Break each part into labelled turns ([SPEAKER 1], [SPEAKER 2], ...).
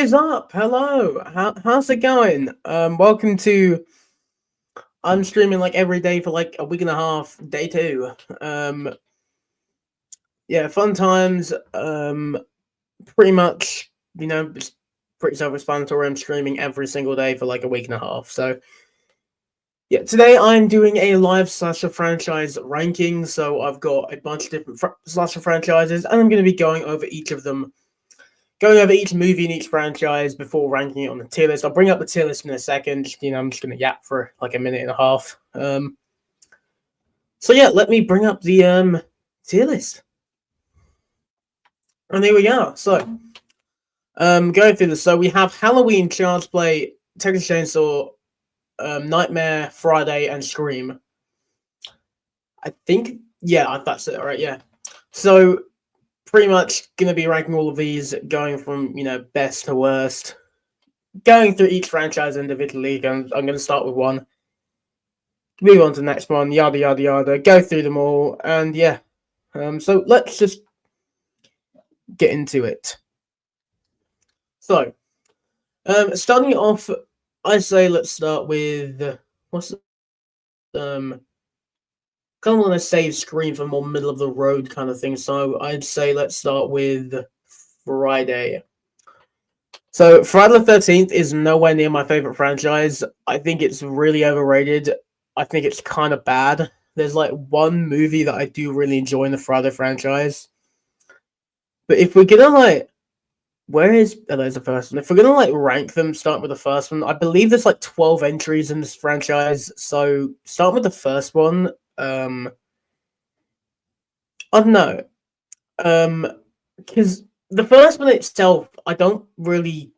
[SPEAKER 1] is up? Hello. How's it going? Welcome to I'm streaming like every day for like a week and a half, day 2. Yeah, fun times. Pretty much, it's pretty self-explanatory. I'm streaming every single day for like a week and a half. So yeah, today I'm doing a live slasher franchise ranking. So I've got a bunch of different slasher franchises, and I'm going to be going over each of them. Going over each movie in each franchise before ranking it on the tier list. I'll bring up the tier list in a second. I'm just going to yap for like a minute and a half. So yeah, let me bring up the tier list. And here we are. So, going through this. So we have Halloween, Child's Play, Texas Chainsaw, Nightmare, Friday, and Scream. I think, yeah, that's it, right? Yeah. So, pretty much going to be ranking all of these, going from, best to worst. Going through each franchise individually. I'm going to start with one. Move on to the next one, yada, yada, yada. Go through them all, and yeah. So, let's just get into it. So, starting off, I say let's start with, kind of want to save Scream for more middle of the road kind of thing. So I'd say let's start with Friday. So Friday the 13th is nowhere near my favorite franchise. I think it's really overrated. I think it's kind of bad. There's like one movie that I do really enjoy in the Friday franchise. But if we're gonna there's the first one. If we're gonna rank them, start with the first one. I believe there's like 12 entries in this franchise. So start with the first one. I don't know. Because the first one itself, I don't really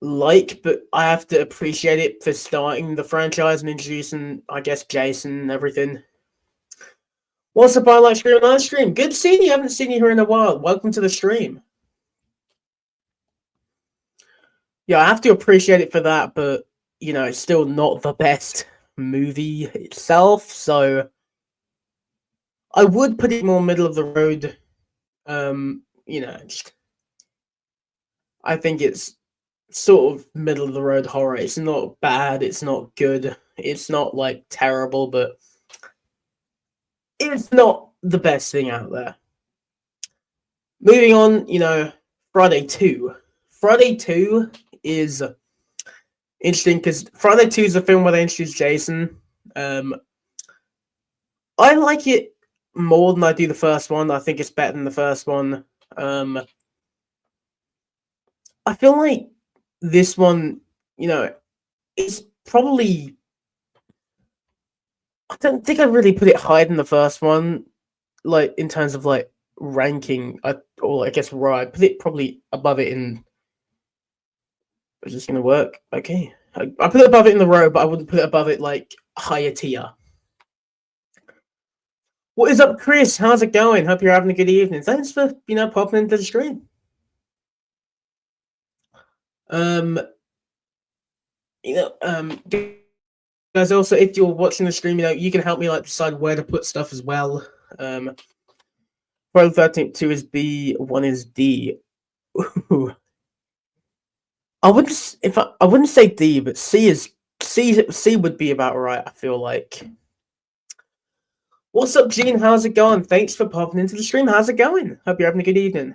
[SPEAKER 1] like, but I have to appreciate it for starting the franchise and introducing, I guess, Jason and everything. What's up, I like stream live stream? Good seeing you. I haven't seen you here in a while. Welcome to the stream. Yeah, I have to appreciate it for that, but it's still not the best movie itself, so I would put it more middle of the road. I think it's sort of middle of the road horror. It's not bad, it's not good, it's not terrible, but it's not the best thing out there. Moving on, Friday 2. Friday 2 is interesting because Friday 2 is a film where they introduce Jason. I like it more than I do the first one. I think it's better than the first one. I feel like this one, it's probably... I don't think I really put it higher than the first one, in terms of, ranking. I guess right. I put it probably above it in... Is this going to work? Okay. I put it above it in the row, but I wouldn't put it above it, higher tier. What is up, Chris? How's it going? Hope you're having a good evening. Thanks for, popping into the stream. Guys, also, if you're watching the stream, you can help me, decide where to put stuff as well. Friday the 13th, 2 is B, 1 is D. Ooh. I wouldn't say D, but C would be about right, I feel like. What's up, Gene? How's it going? Thanks for popping into the stream. How's it going? Hope you're having a good evening.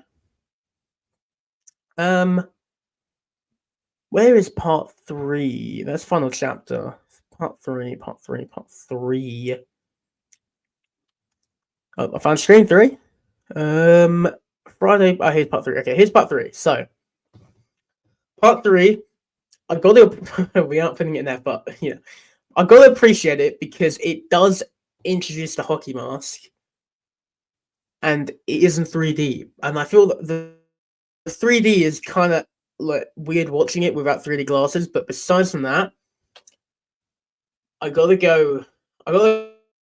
[SPEAKER 1] Where is part 3? That's final chapter. Part 3. Oh, I found stream 3. Friday. Oh, here's part 3. Okay, here's part 3. So, part 3. I got to. We aren't putting it in there, but I got to appreciate it because it does introduce the hockey mask, and it isn't 3D. And I feel that the 3D is kind of weird watching it without 3D glasses. But besides from that, I gotta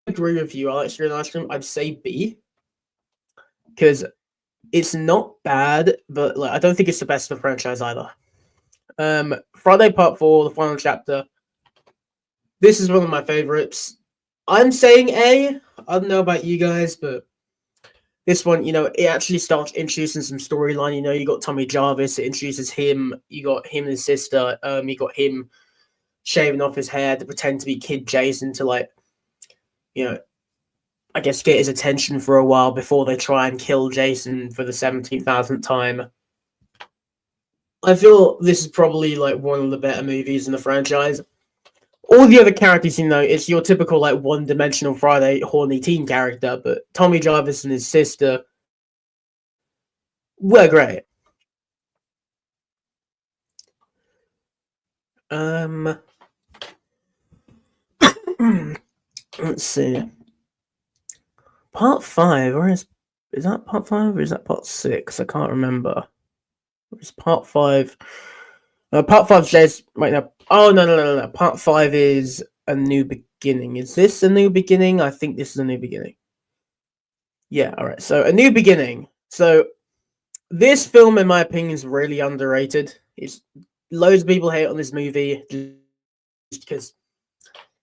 [SPEAKER 1] agree with you. I like stream live stream. I'd say B because it's not bad, but I don't think it's the best of the franchise either. Friday Part 4, the final chapter. This is one of my favorites. I'm saying A. I don't know about you guys, but This one, it actually starts introducing some storyline. You got Tommy Jarvis. It introduces him. You got him and his sister. You got him shaving off his hair to pretend to be Kid Jason to I guess get his attention for a while before they try and kill Jason for the 17,000th time. I feel this is probably one of the better movies in the franchise. All the other characters, it's your typical one-dimensional Friday horny teen character, but Tommy Jarvis and his sister were great. Let's see. Part 5, is that part 5 or is that part 6? I can't remember. It's part 5. Part 5 says right now. Oh no. Part 5 is A New Beginning. Is this A New Beginning? I think this is A New Beginning. Yeah, alright. So A New Beginning. So this film, in my opinion, is really underrated. It's loads of people hate on this movie just because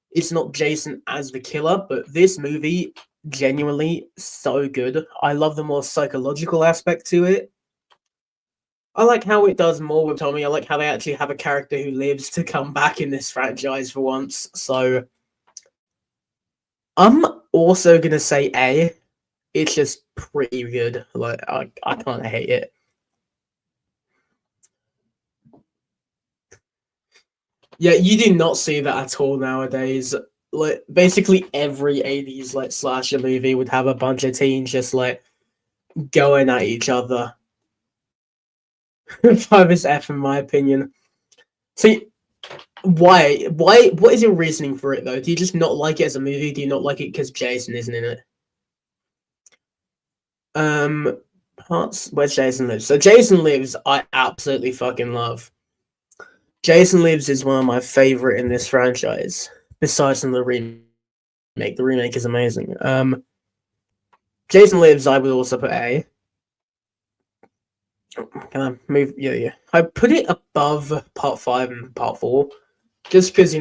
[SPEAKER 1] it's not Jason as the killer, but this movie genuinely so good. I love the more psychological aspect to it. I like how it does more with Tommy. I like how they actually have a character who lives to come back in this franchise for once. So I'm also gonna say A. It's just pretty good. I can't hate it. Yeah, you do not see that at all nowadays. Basically every 80s slasher movie would have a bunch of teens just going at each other. 5 is F in my opinion. See, why? What is your reasoning for it though? Do you just not like it as a movie? Do you not like it because Jason isn't in it? Parts where's Jason Lives? So Jason Lives, I absolutely fucking love. Jason Lives is one of my favorite in this franchise. Besides from the remake, the remake is amazing. Jason Lives, I would also put A. Can I move? Yeah. I put it above part 5 and part 4, just because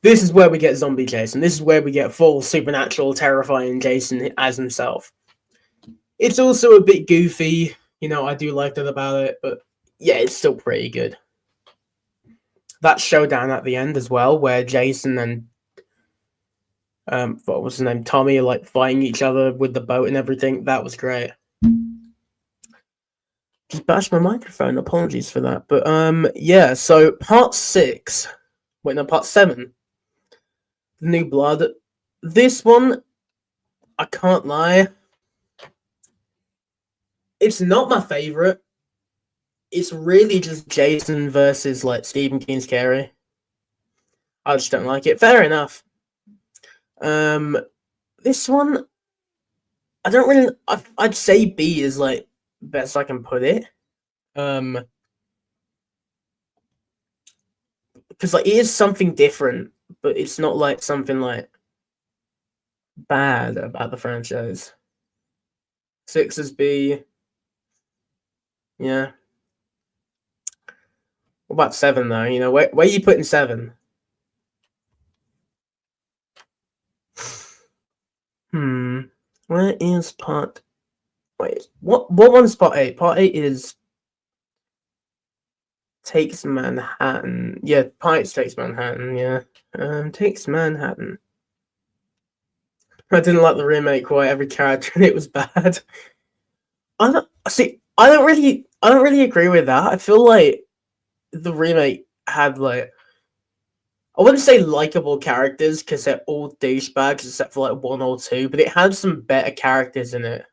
[SPEAKER 1] this is where we get zombie Jason. This is where we get full supernatural, terrifying Jason as himself. It's also a bit goofy. I do like that about it, but yeah, it's still pretty good. That showdown at the end as well, where Jason and what was his name, Tommy, are fighting each other with the boat and everything. That was great. Just bashed my microphone. Apologies for that. But yeah. So part 6. Wait, no, part 7. New Blood. This one, I can't lie. It's not my favorite. It's really just Jason versus Stephen King's Carrie. I just don't like it. Fair enough. This one, I don't really. I'd say B is best I can put it. Because it is something different, but it's not something bad about the franchise. 6 is B. Yeah. What about 7 though? Where are you putting 7? Where is part? Wait, what one's part 8? Part 8 is Takes Manhattan. Yeah, part 8 takes Manhattan. Yeah, Takes Manhattan. I didn't like the remake. Quite every character in it was bad. I don't really agree with that. I feel like the remake had I wouldn't say likable characters because they're all douchebags except for 1 or 2, but it had some better characters in it.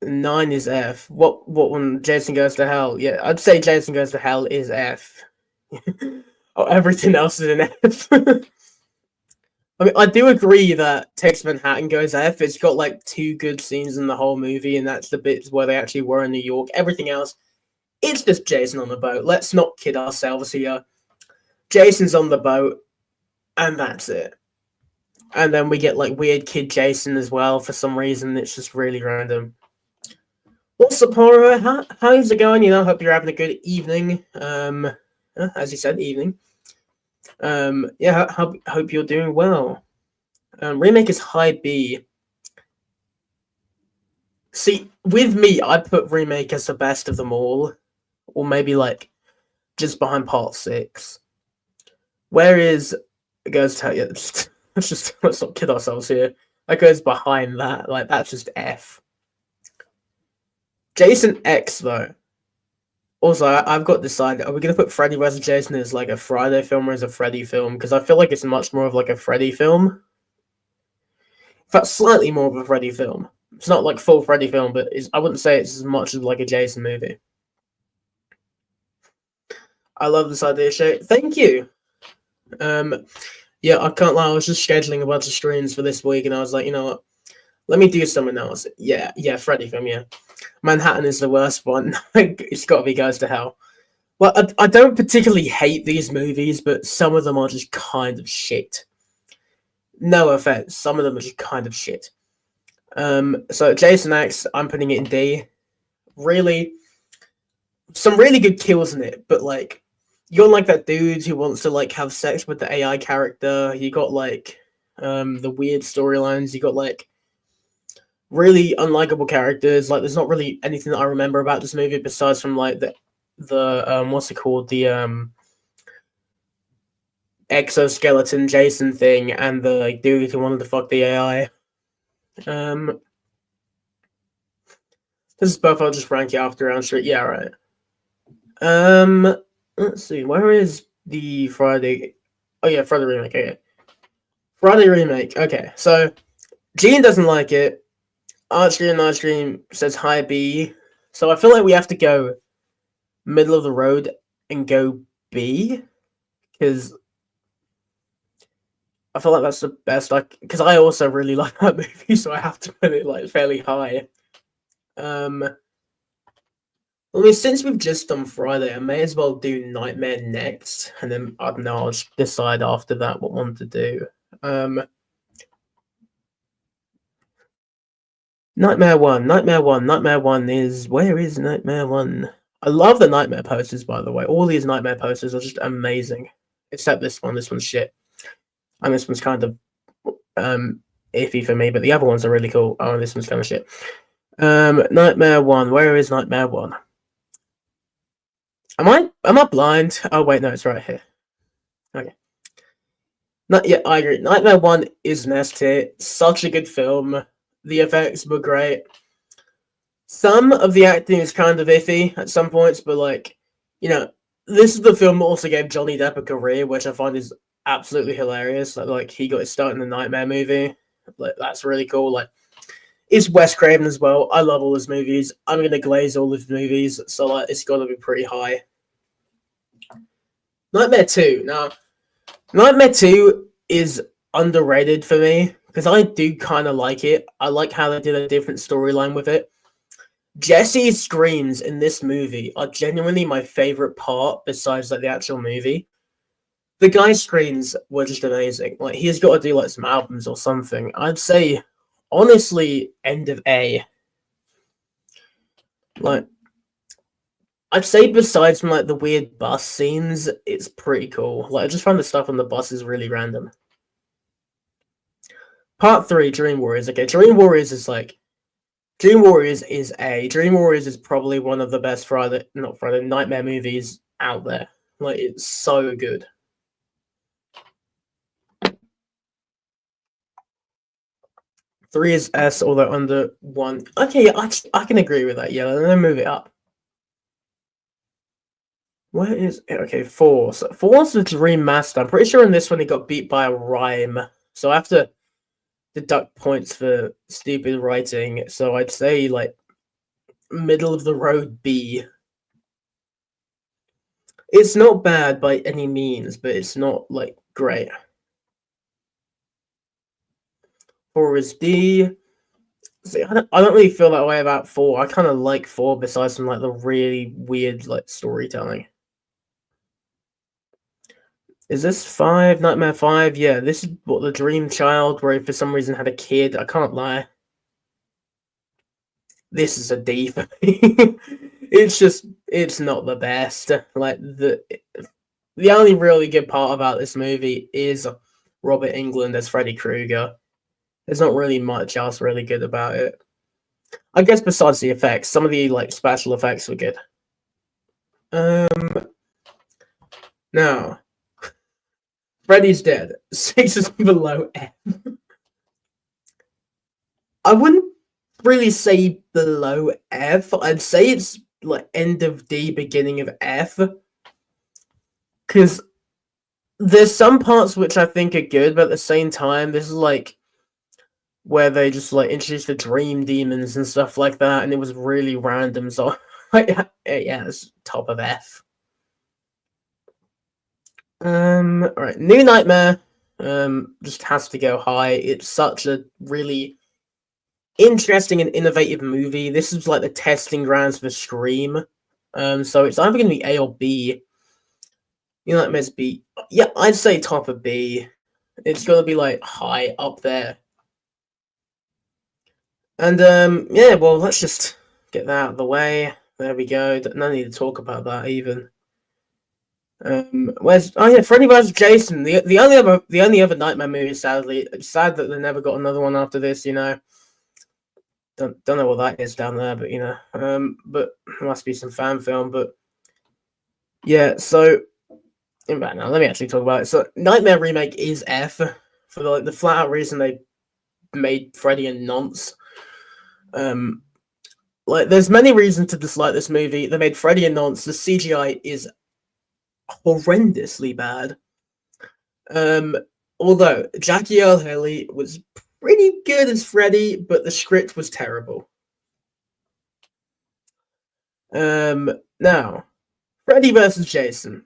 [SPEAKER 1] 9 is F. What one? Jason Goes to Hell. Yeah, I'd say Jason Goes to Hell is F. Oh, everything else is an F. I mean, I do agree that Takes Manhattan goes F. It's got 2 good scenes in the whole movie, and that's the bits where they actually were in New York. Everything else, it's just Jason on the boat. Let's not kid ourselves here. Jason's on the boat, and that's it. And then we get weird kid Jason as well for some reason. It's just really random. What's up, Horror? How's it going? Hope you're having a good evening. As you said, evening. Yeah, hope you're doing well. Remake is high B. See, with me, I put remake as the best of them all, or maybe like just behind part 6. Whereas it goes to yeah, let's not kid ourselves here. That goes behind that. Like that's just F. Jason X though. Also, I've got to decide: are we gonna put Freddy vs. Jason as like a Friday film or as a Freddy film? Because I feel like it's much more of like a Freddy film. In fact, slightly more of a Freddy film. It's not like full Freddy film, but I wouldn't say it's as much as like a Jason movie. I love this idea, Shay. Thank you. Yeah, I can't lie. I was just scheduling a bunch of streams for this week, and I was like, you know what? Let me do something else. Yeah, Freddy film. Yeah, Manhattan is the worst one. It's got to be Goes to Hell. Well, I don't particularly hate these movies, but some of them are just kind of shit. No offense, some of them are just kind of shit. So Jason X, I'm putting it in D. Really, some really good kills in it, but like, you got like that dude who wants to like have sex with the AI character. You got like, the weird storylines. You got like really unlikable characters. Like, there's not really anything that I remember about this movie besides from like the what's it called, the exoskeleton Jason thing and the like dude who wanted to fuck the AI. This is both. I'll just rank you after round street. Yeah, right. Let's see. Where is the Friday? Oh yeah, Friday remake. Okay, Friday remake. Okay, so Gene doesn't like it. Archstream says high B. So I feel like we have to go middle of the road and go B, because I feel like that's the best. Because I also really like that movie, so I have to put it like fairly high. I mean, since we've just done Friday, I may as well do Nightmare next, and then I don't know. I'll just decide after that what one to do. Nightmare 1, Nightmare 1, Nightmare 1 is... Where is Nightmare 1? I love the Nightmare posters, by the way. All these Nightmare posters are just amazing. Except this one. This one's shit. And this one's kind of iffy for me, but the other ones are really cool. Oh, this one's kind of shit. Nightmare 1. Where is Nightmare 1? Am I blind? Oh, wait, no, it's right here. Okay. I agree. Nightmare 1 is an S tier. Such a good film. The effects were great. Some of the acting is kind of iffy at some points, but like, you know, this is the film that also gave Johnny Depp a career, which I find is absolutely hilarious. Like he got his start in the Nightmare movie. Like that's really cool. Like, it's Wes Craven as well. I love all his movies. I'm gonna glaze all his movies, so like it's gotta be pretty high. Nightmare 2. Now, Nightmare 2 is underrated for me because I do kind of like it. I like how they did a different storyline with it. Jesse's screams in this movie are genuinely my favorite part besides like the actual movie. The guy's screams were just amazing. Like he's got to do like some albums or something. I'd say honestly end of A. Like I'd say besides from like the weird bus scenes, it's pretty cool. Like I just found the stuff on the bus is really random. Part 3, Dream Warriors. Okay, Dream Warriors is like Dream Warriors is A. Dream Warriors is probably one of the best Nightmare movies out there. Like, it's so good. Three is S, although under 1. Okay, yeah, I can agree with that. Yeah, then move it up. Where is it? Okay, 4. So 4's the Dream Master. I'm pretty sure in this one he got beat by a rhyme. So I have to deduct points for stupid writing. So I'd say, like, middle of the road B. It's not bad by any means, but it's not, like, great. 4 is D. See, I don't really feel that way about 4. I kind of like 4 besides from, like, the really weird, like, storytelling. Is this 5? Nightmare 5? Yeah, this is what the Dream Child, where he for some reason had a kid. I can't lie. This is a D for me. It's not the best. Like, the only really good part about this movie is Robert Englund as Freddy Krueger. There's not really much else really good about it. I guess besides the effects, some of the like special effects were good. Now, Freddy's Dead. 6 is below F. I wouldn't really say below F. I'd say it's like end of D, beginning of F. Because there's some parts which I think are good, but at the same time, this is like where they just like introduced the dream demons and stuff like that, and it was really random. So, yeah, it's top of F. All right, New Nightmare. Just has to go high. It's such a really interesting and innovative movie. This is like the testing grounds for Scream. So it's either gonna be A or B. New Nightmare's B. Yeah, I'd say top of B. It's gonna be like high up there. And yeah, well, let's just get that out of the way. There we go. No need to talk about that even. Where's Freddy vs. Jason? The only other Nightmare movie. Sadly, it's sad that they never got another one after this. You know, don't know what that is down there, but you know, but there must be some fan film. But yeah, so now let me actually talk about it. So Nightmare remake is F for the flat out reason they made Freddy a nonce. Like there's many reasons to dislike this movie. They made Freddy a nonce. The CGI is horrendously bad. Although Jackie Earle Haley was pretty good as Freddy, but the script was terrible. Now, Freddy vs. Jason.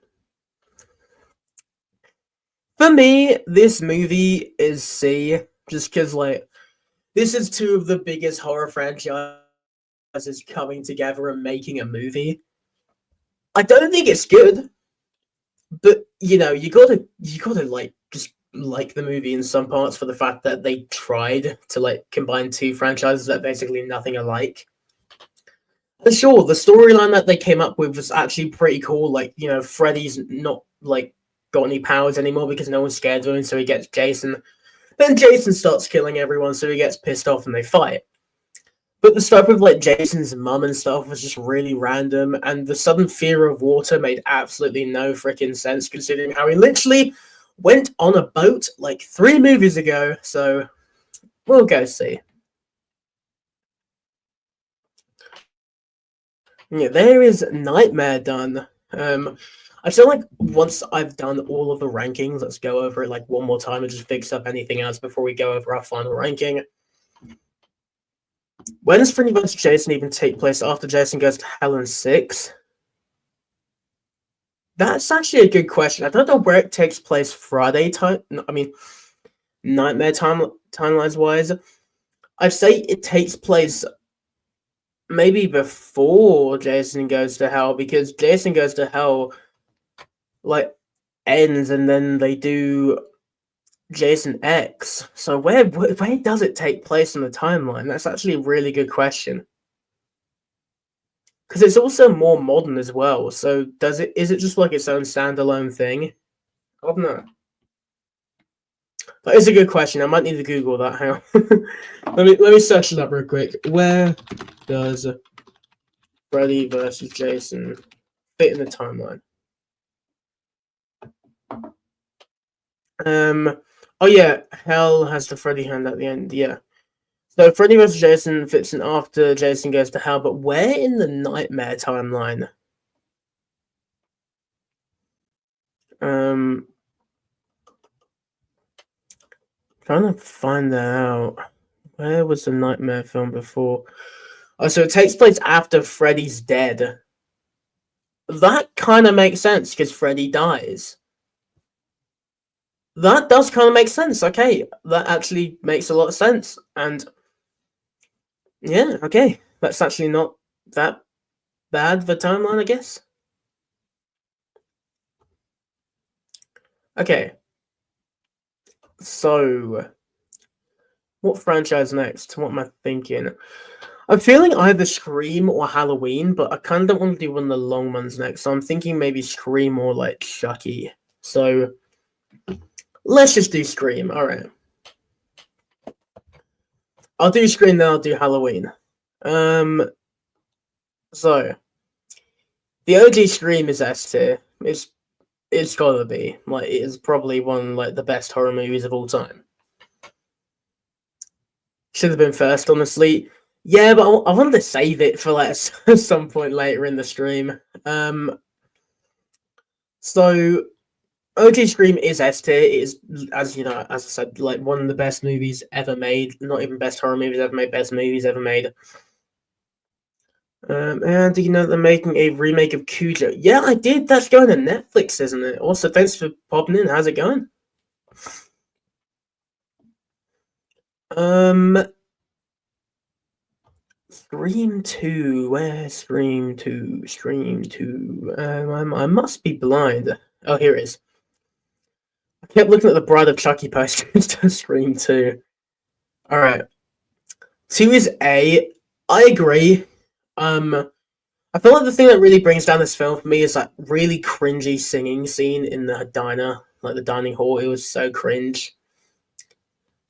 [SPEAKER 1] For me, this movie is C, just because like this is two of the biggest horror franchises coming together and making a movie. I don't think it's good, but you know, you gotta like just like the movie in some parts for the fact that they tried to like combine two franchises that are basically nothing alike. And sure, the storyline that they came up with was actually pretty cool. Like, you know, Freddy's not like got any powers anymore because no one's scared of him, so he gets Jason. Then Jason starts killing everyone, so he gets pissed off and they fight. But the stuff with like Jason's mum and stuff was just really random, and the sudden fear of water made absolutely no freaking sense considering how he literally went on a boat like 3 movies ago. So we'll go see. Yeah, there is Nightmare done. I feel like once I've done all of the rankings, let's go over it like one more time and just fix up anything else before we go over our final ranking. When does Freddy vs. Jason even take place after Jason goes to hell in 6? That's actually a good question. I don't know where it takes place Friday time. I mean, Nightmare timelines wise. I'd say it takes place maybe before Jason goes to hell, because Jason goes to hell like ends and then they do Jason X. So where does it take place in the timeline? That's actually a really good question. Because it's also more modern as well. So is it just like its own standalone thing? I don't know. That is a good question. I might need to Google that. Hang on. let me search it up real quick. Where does Freddy versus Jason fit in the timeline? Oh yeah, Hell has the Freddy hand at the end. Yeah. So Freddy vs. Jason fits in after Jason goes to hell, but where in the Nightmare timeline? Trying to find that out. Where was the Nightmare film before? Oh, so it takes place after Freddy's dead. That kind of makes sense because Freddy dies. That does kind of make sense. Okay, that actually makes a lot of sense. And yeah, okay, that's actually not that bad, the timeline, I guess. Okay. So, what franchise next? What am I thinking? I'm feeling either Scream or Halloween, but I kind of don't want to do one of the long ones next. So I'm thinking maybe Scream or like Chucky. So let's just do Scream. All right. I'll do Scream, then I'll do Halloween. So the OG Scream is S tier. It's gotta be like it is probably one like the best horror movies of all time. Should have been first, honestly. Yeah, but I wanted to save it for like some point later in the stream. So OG Scream is S tier. It is, as you know, as I said, like one of the best movies ever made. Not even best horror movies ever made, best movies ever made. And do you know they're making a remake of Cujo? Yeah, I did. That's going to Netflix, isn't it? Also, thanks for popping in. How's it going? Scream 2. Where's Scream 2? Scream 2. I must be blind. Oh, here it is. I kept looking at the Bride of Chucky posters to Scream 2. Alright. 2 is A. I agree. I feel like the thing that really brings down this film for me is that really cringy singing scene in the diner, like the dining hall. It was so cringe.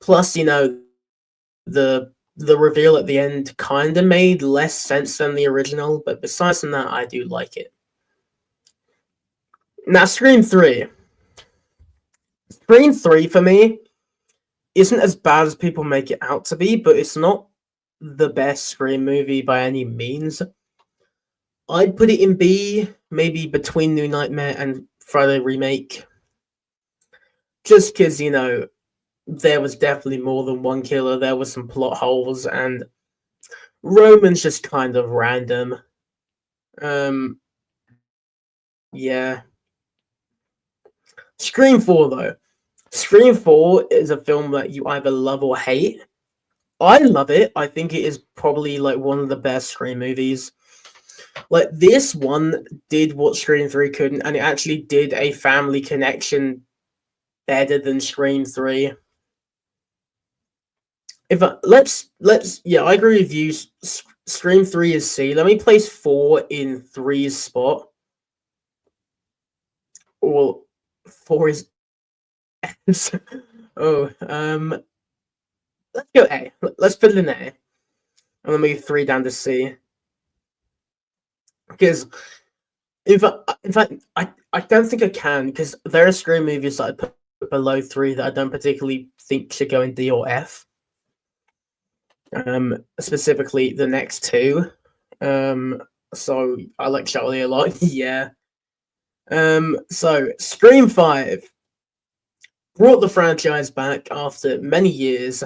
[SPEAKER 1] Plus, you know, the reveal at the end kind of made less sense than the original, but besides from that, I do like it. Now, Scream 3. Scream 3 for me isn't as bad as people make it out to be, but it's not the best Scream movie by any means. I'd put it in B, maybe between New Nightmare and Friday Remake. Just because, you know, there was definitely more than one killer, there was some plot holes, and Roman's just kind of random. Yeah. Scream 4, though. Scream 4 is a film that you either love or hate. I love it. I think it is probably like one of the best Scream movies. Like this one did what Scream 3 couldn't, and it actually did a family connection better than Scream 3. Let's yeah, I agree with you. Scream 3 is C. Let me place 4 in 3's spot. Or 4 is oh, let's go A. Let's put it in A. I'm gonna move 3 down to C. Because in fact, I don't think I can, because there are Scream movies that I put below 3 that I don't particularly think should go in D or F. Specifically the next 2. So I like Charlie a lot. Yeah. So Scream 5 brought the franchise back after many years,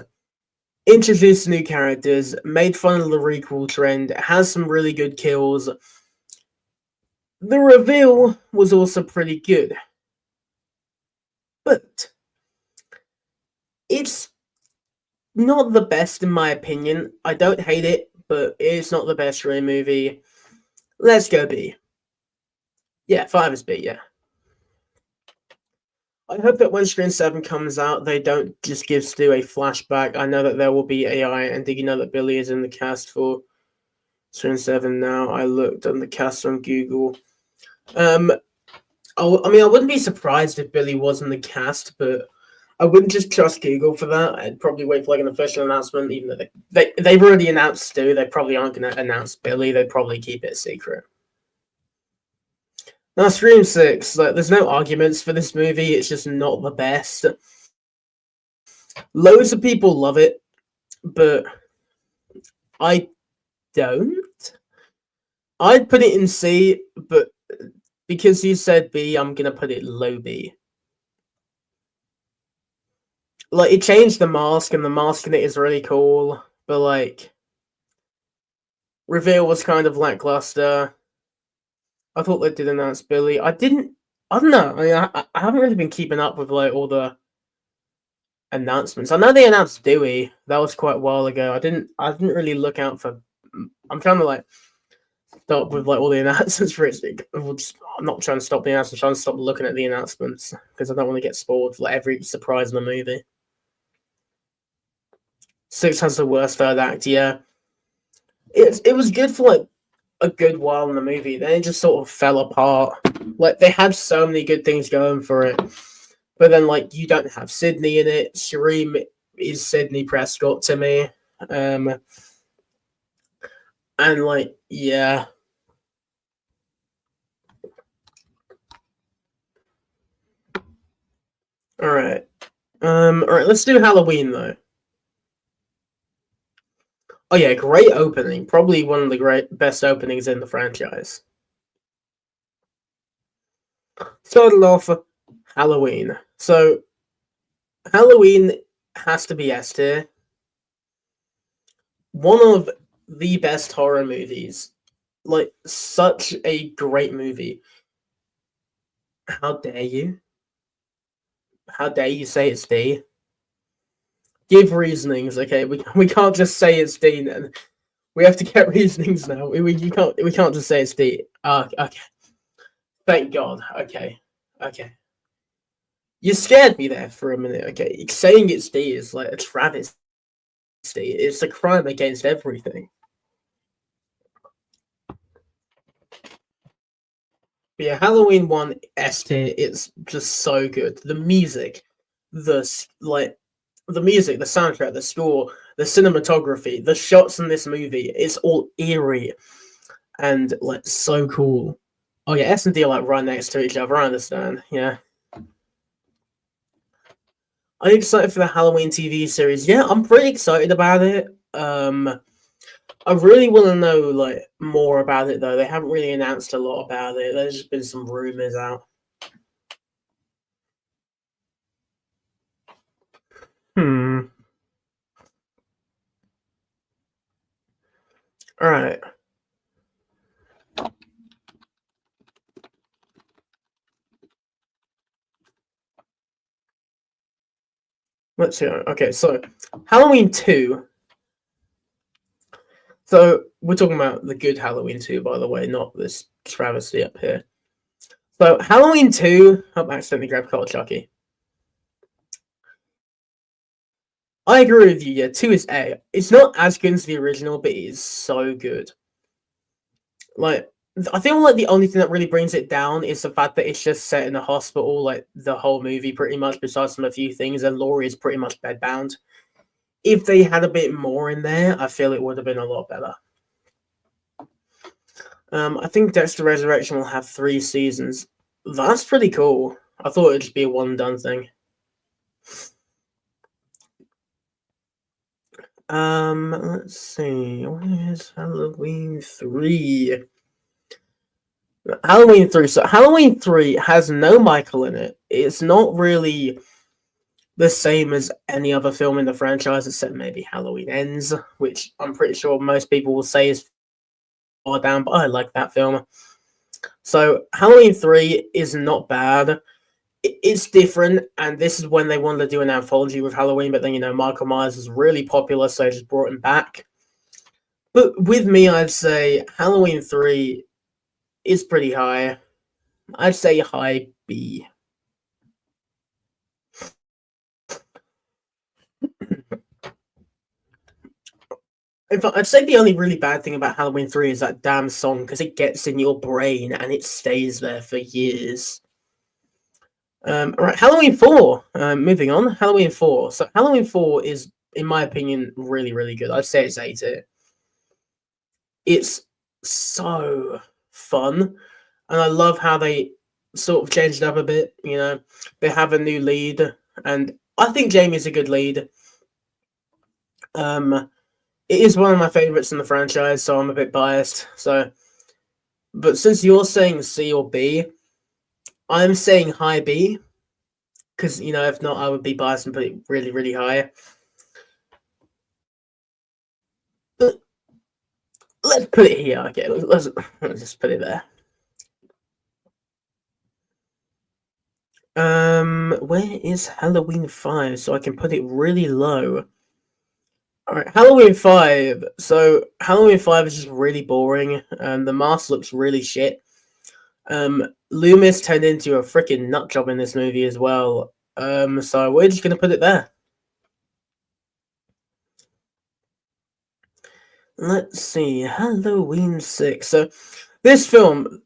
[SPEAKER 1] introduced new characters, made fun of the recall trend, has some really good kills. The reveal was also pretty good. But it's not the best in my opinion. I don't hate it, but it's not the best Scream movie. Let's go B. Yeah, 5 is B, yeah. I hope that when Scream 7 comes out, they don't just give Stu a flashback. I know that there will be AI, and did you know that Billy is in the cast for Scream 7 now? I looked on the cast on Google. I mean, I wouldn't be surprised if Billy was in the cast, but I wouldn't just trust Google for that. I'd probably wait for like an official announcement, even though they've already announced Stu. They probably aren't going to announce Billy. They'd probably keep it a secret. Now, Scream 6, like, there's no arguments for this movie. It's just not the best. Loads of people love it, but I don't. I'd put it in C, but because you said B, I'm going to put it low B. Like, it changed the mask, and the mask in it is really cool, but, like, reveal was kind of lackluster. I thought they did announce Billy. I don't know. I mean, I haven't really been keeping up with, like, all the announcements. I know they announced Dewey. That was quite a while ago. I didn't really look out for... I'm trying to, like, stop with, like, all the announcements for it. I'm not trying to stop the announcements. I'm trying to stop looking at the announcements, because I don't want to get spoiled for, like, every surprise in the movie. 6 has the worst third act, yeah. It was good for like a good while in the movie. Then it just sort of fell apart. Like they had so many good things going for it, but then like you don't have Sydney in it. Shreem is Sydney Prescott to me. And like, yeah. Alright. Alright, let's do Halloween though. Oh yeah, great opening. Probably one of the best openings in the franchise. Started off Halloween. So Halloween has to be S tier. One of the best horror movies. Like, such a great movie. How dare you? How dare you say it's D? Give reasonings, okay? We can't just say it's D then. We have to get reasonings now. We can't just say it's D. Okay. Thank God. Okay. Okay. You scared me there for a minute, okay? Saying it's D is like a travesty. It's a crime against everything. But yeah, Halloween 1 S tier, it's just so good. The music, the music, the soundtrack, the score, the cinematography, the shots in this movie, it's all eerie and like so cool. Oh yeah, S and D are like right next to each other, I understand. Yeah. Are you excited for the Halloween TV series? Yeah, I'm pretty excited about it. I really want to know like more about it though. They haven't really announced a lot about it. There's just been some rumors out. Hmm. All right. Let's see. Okay, so Halloween 2. So we're talking about the good Halloween 2, by the way, not this travesty up here. So Halloween 2. I accidentally grabbed Carl Chucky. I agree with you. Yeah, 2 is A. It's not as good as the original, but it is so good. Like, I feel like the only thing that really brings it down is the fact that it's just set in a hospital, like the whole movie, pretty much, besides some a few things, and Laurie is pretty much bedbound. If they had a bit more in there, I feel it would have been a lot better. I think Dexter Resurrection will have 3 seasons. That's pretty cool. I thought it'd just be a one-done thing. Let's see. Where's Halloween 3? Halloween 3. So Halloween 3 has no Michael in it. It's not really the same as any other film in the franchise, except maybe Halloween Ends, which I'm pretty sure most people will say is far down, but I like that film. So Halloween 3 is not bad. It's different, and this is when they wanted to do an anthology with Halloween, but then, Michael Myers was really popular, so they just brought him back. But with me, I'd say Halloween 3 is pretty high. I'd say high B. In fact, I'd say the only really bad thing about Halloween 3 is that damn song, because it gets in your brain and it stays there for years. Alright, Halloween 4. Moving on, Halloween 4. So Halloween 4 is, in my opinion, really, really good. I'd say it's A tier. It's so fun, and I love how they sort of changed it up a bit. They have a new lead, and I think Jamie's a good lead. It is one of my favorites in the franchise, so I'm a bit biased. But since you're saying C or B, I'm saying high B, because if not, I would be biased and put it really, really high. But let's put it here. Okay, let's just put it there. Where is Halloween 5 so I can put it really low? Alright, Halloween 5. So Halloween 5 is just really boring. The mask looks really shit. Loomis turned into a freaking nut job in this movie as well. So we're just gonna put it there. Let's see, Halloween 6. So this film,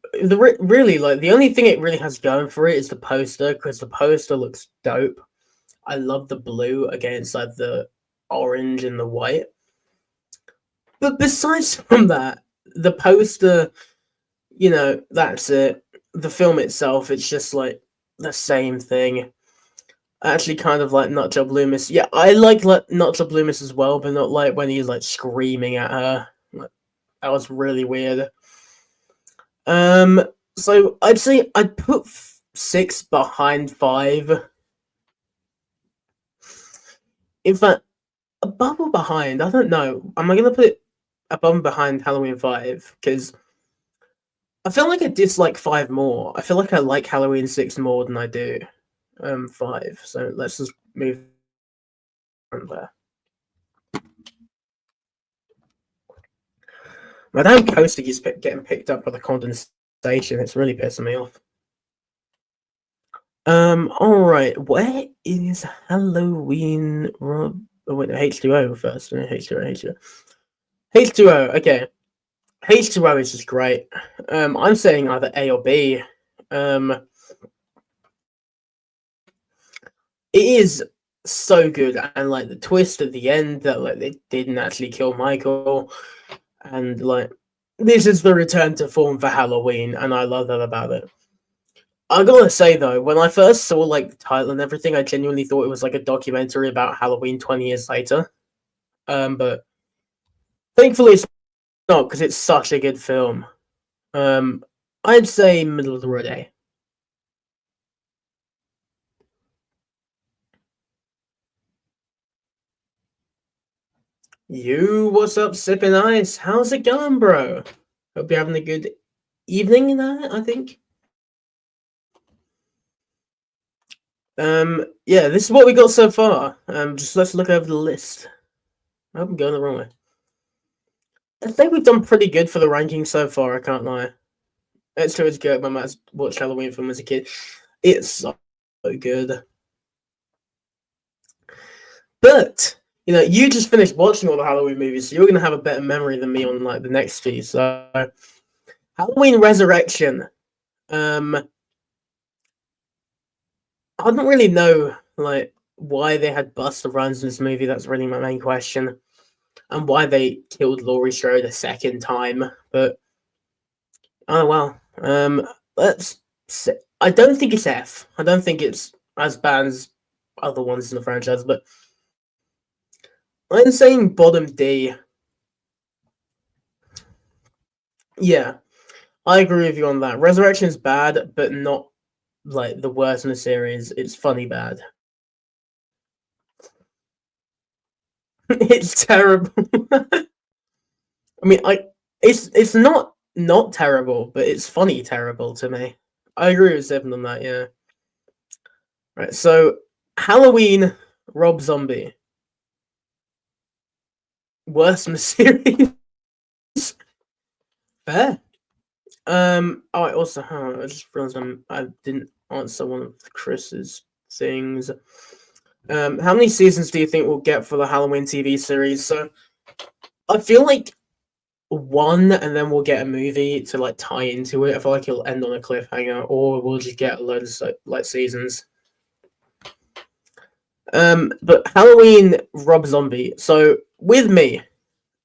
[SPEAKER 1] really, like, the only thing it really has going for it is the poster, because the poster looks dope. I love the blue against like the orange and the white. But besides from that, the poster, that's it. The film itself, it's just like the same thing. I actually kind of like Nutjob Loomis. Yeah, I like Nutjob Loomis as well, but not like when he's like screaming at her. That was really weird. So I'd say I'd put 6 behind 5. In fact, above or behind, I don't know. Am I gonna put it above and behind Halloween 5? Because I feel like I dislike 5 more. I feel like I like Halloween 6 more than I do 5. So let's just move from there. My damn coaster keeps getting picked up by the condensation. It's really pissing me off. Alright, where is Halloween Rob? Oh, wait, no, H2O first. H2O. H2O, okay. H2O is just great. I'm saying either A or B. It is so good, and like the twist at the end that like they didn't actually kill Michael, and like this is the return to form for Halloween, and I love that about it. I gotta say though, when I first saw like the title and everything, I genuinely thought it was like a documentary about Halloween 20 years later. But thankfully it's not, because it's such a good film. I'd say middle of the road A. What's up, sipping ice? How's it going, bro? Hope you're having a good evening there, I think. Yeah, this is what we got so far. Just let's look over the list. I hope I'm going the wrong way. I think we've done pretty good for the ranking so far, I can't lie. It's always good when I watched Halloween film as a kid. It's so good. But, you just finished watching all the Halloween movies, so you're going to have a better memory than me on, like, the next few. So, Halloween Resurrection. I don't really know, like, why they had Busta Rhymes in this movie. That's really my main question. And why they killed Laurie Strode a second time. But, oh, well. Let's see. I don't think it's F. I don't think it's as bad as other ones in the franchise, but I'm saying bottom D. Yeah, I agree with you on that. Resurrection is bad, but not like the worst in the series. It's funny bad. It's terrible. I mean, it's not terrible, but it's funny terrible to me. I agree with 7 on that. Yeah. Right. So Halloween Rob Zombie. Worst in the series. Fair. Oh, I also I just realized I didn't answer one of Chris's things. How many seasons do you think we'll get for the Halloween TV series? So I feel like 1, and then we'll get a movie to like tie into it. I feel like it'll end on a cliffhanger, or we'll just get loads of like seasons. But Halloween Rob Zombie. So with me,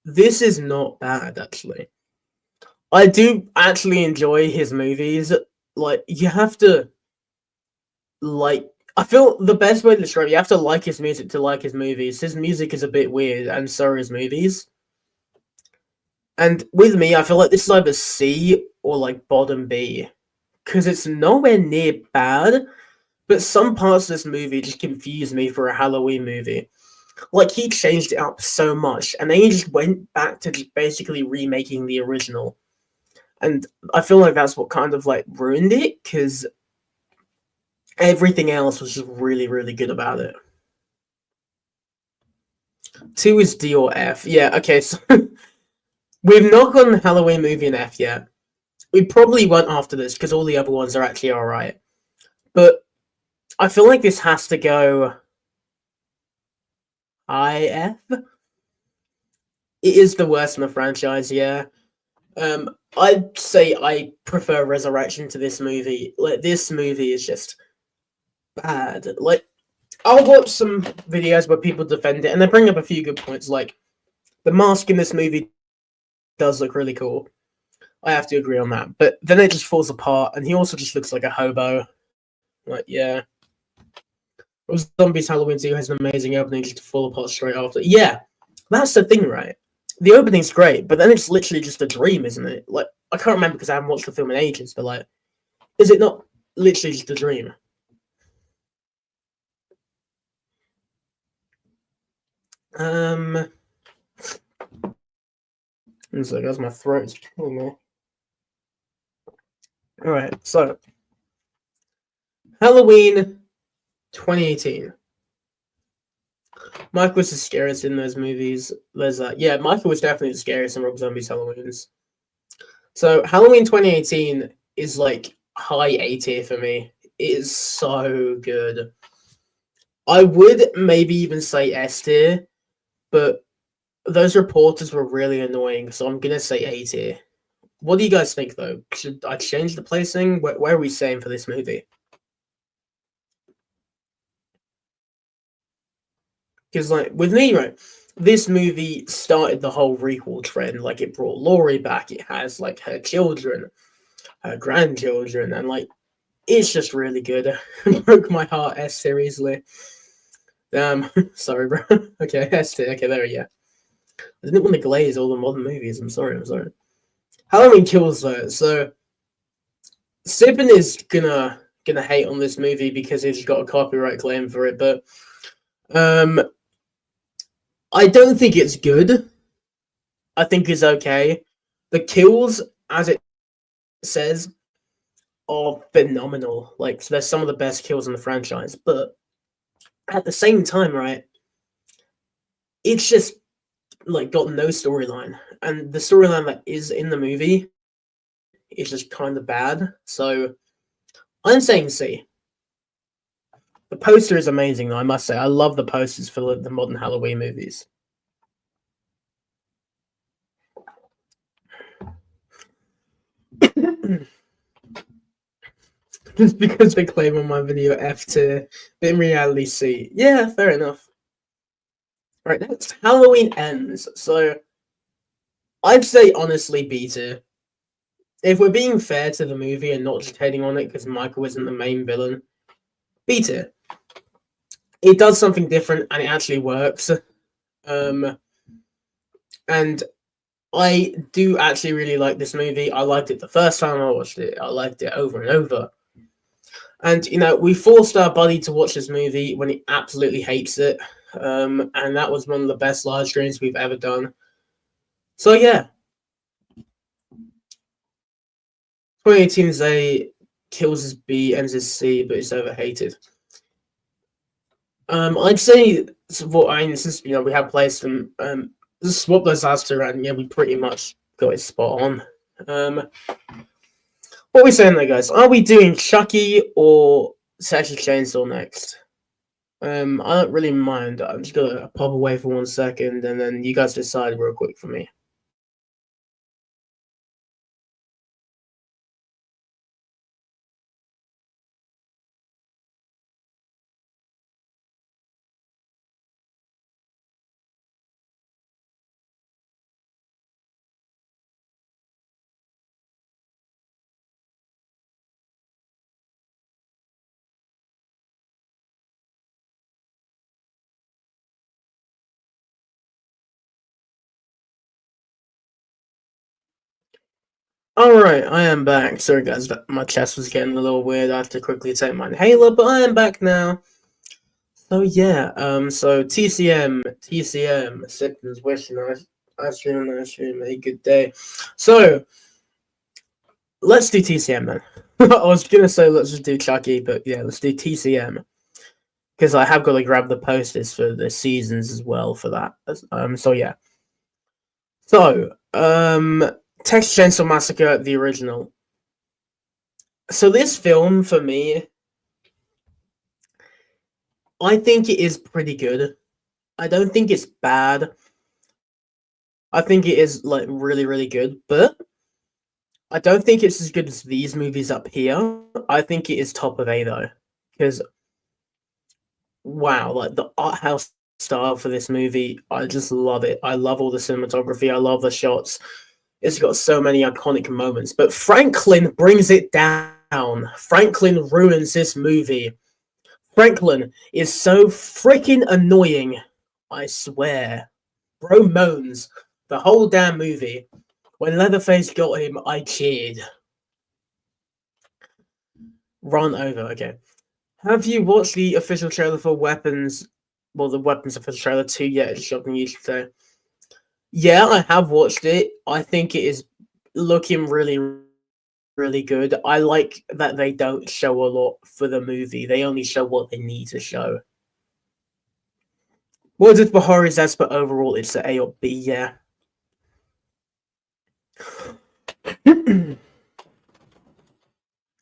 [SPEAKER 1] this is not bad actually. I do actually enjoy his movies. Like, you have to like. I feel the best way to describe it, you have to like his music to like his movies. His music is a bit weird, and so are his movies. And with me, I feel like this is either C or like bottom B, because it's nowhere near bad. But some parts of this movie just confuse me for a Halloween movie. Like, he changed it up so much, and then he just went back to just basically remaking the original. And I feel like that's what kind of like ruined it, because everything else was just really, really good about it. 2 is D or F. Yeah, okay, so we've not gotten a Halloween movie in F yet. We probably won't after this, because all the other ones are actually alright. But I feel like this has to go IF. It is the worst in the franchise, yeah. I'd say I prefer Resurrection to this movie. Like, this movie is just bad. Like, I'll watch some videos where people defend it, and they bring up a few good points. Like, the mask in this movie does look really cool. I have to agree on that. But then it just falls apart, and he also just looks like a hobo. Like, yeah. Zombies Halloween 2 has an amazing opening just to fall apart straight after. Yeah, that's the thing, right? The opening's great, but then it's literally just a dream, isn't it? Like, I can't remember because I haven't watched the film in ages, but like, is it not literally just a dream? Um, so that's my throat's killing me. All right, so Halloween 2018. Michael was the scariest in those movies. There's yeah, Michael was definitely the scariest in Rob Zombie's Halloween's. So Halloween 2018 is like high A tier for me. It is so good. I would maybe even say S tier, but those reporters were really annoying, so I'm gonna say A tier. What do you guys think though? Should I change the placing? Where are we saying for this movie? Because like with me, right, this movie started the whole recall trend. Like it brought Laurie back. It has like her children, her grandchildren, and like it's just really good. Broke my heart S seriously. Sorry, bro. Okay, S tier. Okay, there we go. I didn't want to glaze all the modern movies. I'm sorry. I'm sorry. Halloween Kills though. So Sippin is gonna hate on this movie because he's got a copyright claim for it, but um, I don't think it's good. I think it's okay. The kills, as it says, are phenomenal. Like, so they're some of the best kills in the franchise. But at the same time, right, it's just like got no storyline, and the storyline that is in the movie is just kind of bad. So I'm saying C. The poster is amazing, though. I must say, I love the posters for the modern Halloween movies. Just because they claim on my video F tier, but in reality C. Yeah, fair enough. Right, next, Halloween Ends. So, I'd say honestly B tier. If we're being fair to the movie and not just hating on it because Michael isn't the main villain, B tier. It does something different and it actually works. And I do actually really like this movie. I liked it the first time I watched it. I liked it over and over. And you know, we forced our buddy to watch this movie when he absolutely hates it. And that was one of the best live streams we've ever done. So yeah, 2018 is A, kills his B, ends his C, but it's overhated. I'd say what I since you know we have placed them. Swap those last two around. Yeah, we pretty much got it spot on. What are we saying there, guys? Are we doing Chucky or Texas Chainsaw next? I don't really mind. I'm just gonna pop away for 1 second, and then you guys decide real quick for me. Alright, I am back. Sorry guys, my chest was getting a little weird. I have to quickly take my inhaler, but I am back now. So yeah, so TCM, Sipton's wishing I stream a good day. So let's do TCM then. I was gonna say let's just do Chucky, but yeah, let's do TCM. Because I have got to grab the posters for the seasons as well for that. So yeah. So, Texas Chainsaw Massacre, the original. So this film, for me, I think it is pretty good. I don't think it's bad. I think it is, like, really, really good. But I don't think it's as good as these movies up here. I think it is top of A, though. Because, wow, like, the art house style for this movie, I just love it. I love all the cinematography. I love the shots. It's got so many iconic moments, but Franklin brings it down. Franklin ruins this movie. Franklin is so freaking annoying. I swear. Bro moans the whole damn movie. When Leatherface got him, I cheered. Run over, okay. Have you watched the official trailer for Weapons? Well, the Weapons official trailer 2 yet? It's shocking you should say. Yeah, I have watched it. I think it is looking really, really good. I like that they don't show a lot for the movie. They only show what they need to show. What is Bahari's that's but overall it's an A or B, yeah.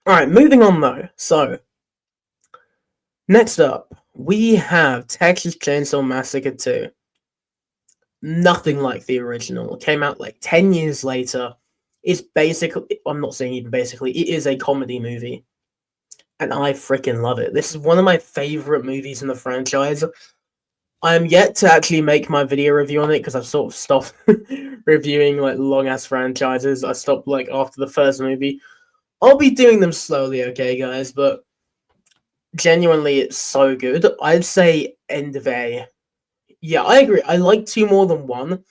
[SPEAKER 1] Alright, moving on though. So next up, we have Texas Chainsaw Massacre 2. Nothing like the original. It came out like 10 years later. It's basically, I'm not saying even basically, it is a comedy movie. And I freaking love it. This is one of my favorite movies in the franchise. I am yet to actually make my video review on it because I've sort of stopped reviewing like long ass franchises. I stopped like after the first movie. I'll be doing them slowly, okay, guys, but genuinely, it's so good. I'd say end of A. Yeah, I agree. I like 2 more than 1,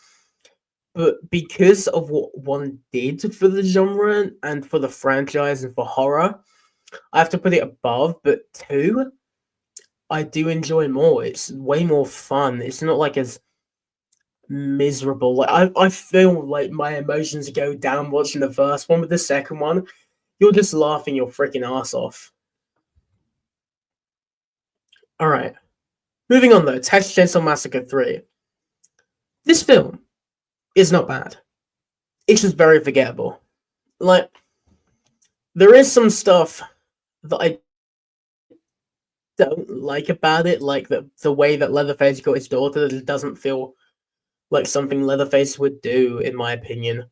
[SPEAKER 1] but because of what 1 did for the genre and for the franchise and for horror, I have to put it above. But 2, I do enjoy more. It's way more fun. It's not like as miserable. Like I feel like my emotions go down watching the first one. With the second one, you're just laughing your freaking ass off. All right. Moving on though, Texas Chainsaw Massacre 3. This film is not bad. It's just very forgettable. Like, there is some stuff that I don't like about it, like the way that Leatherface got his daughter. It doesn't feel like something Leatherface would do, in my opinion.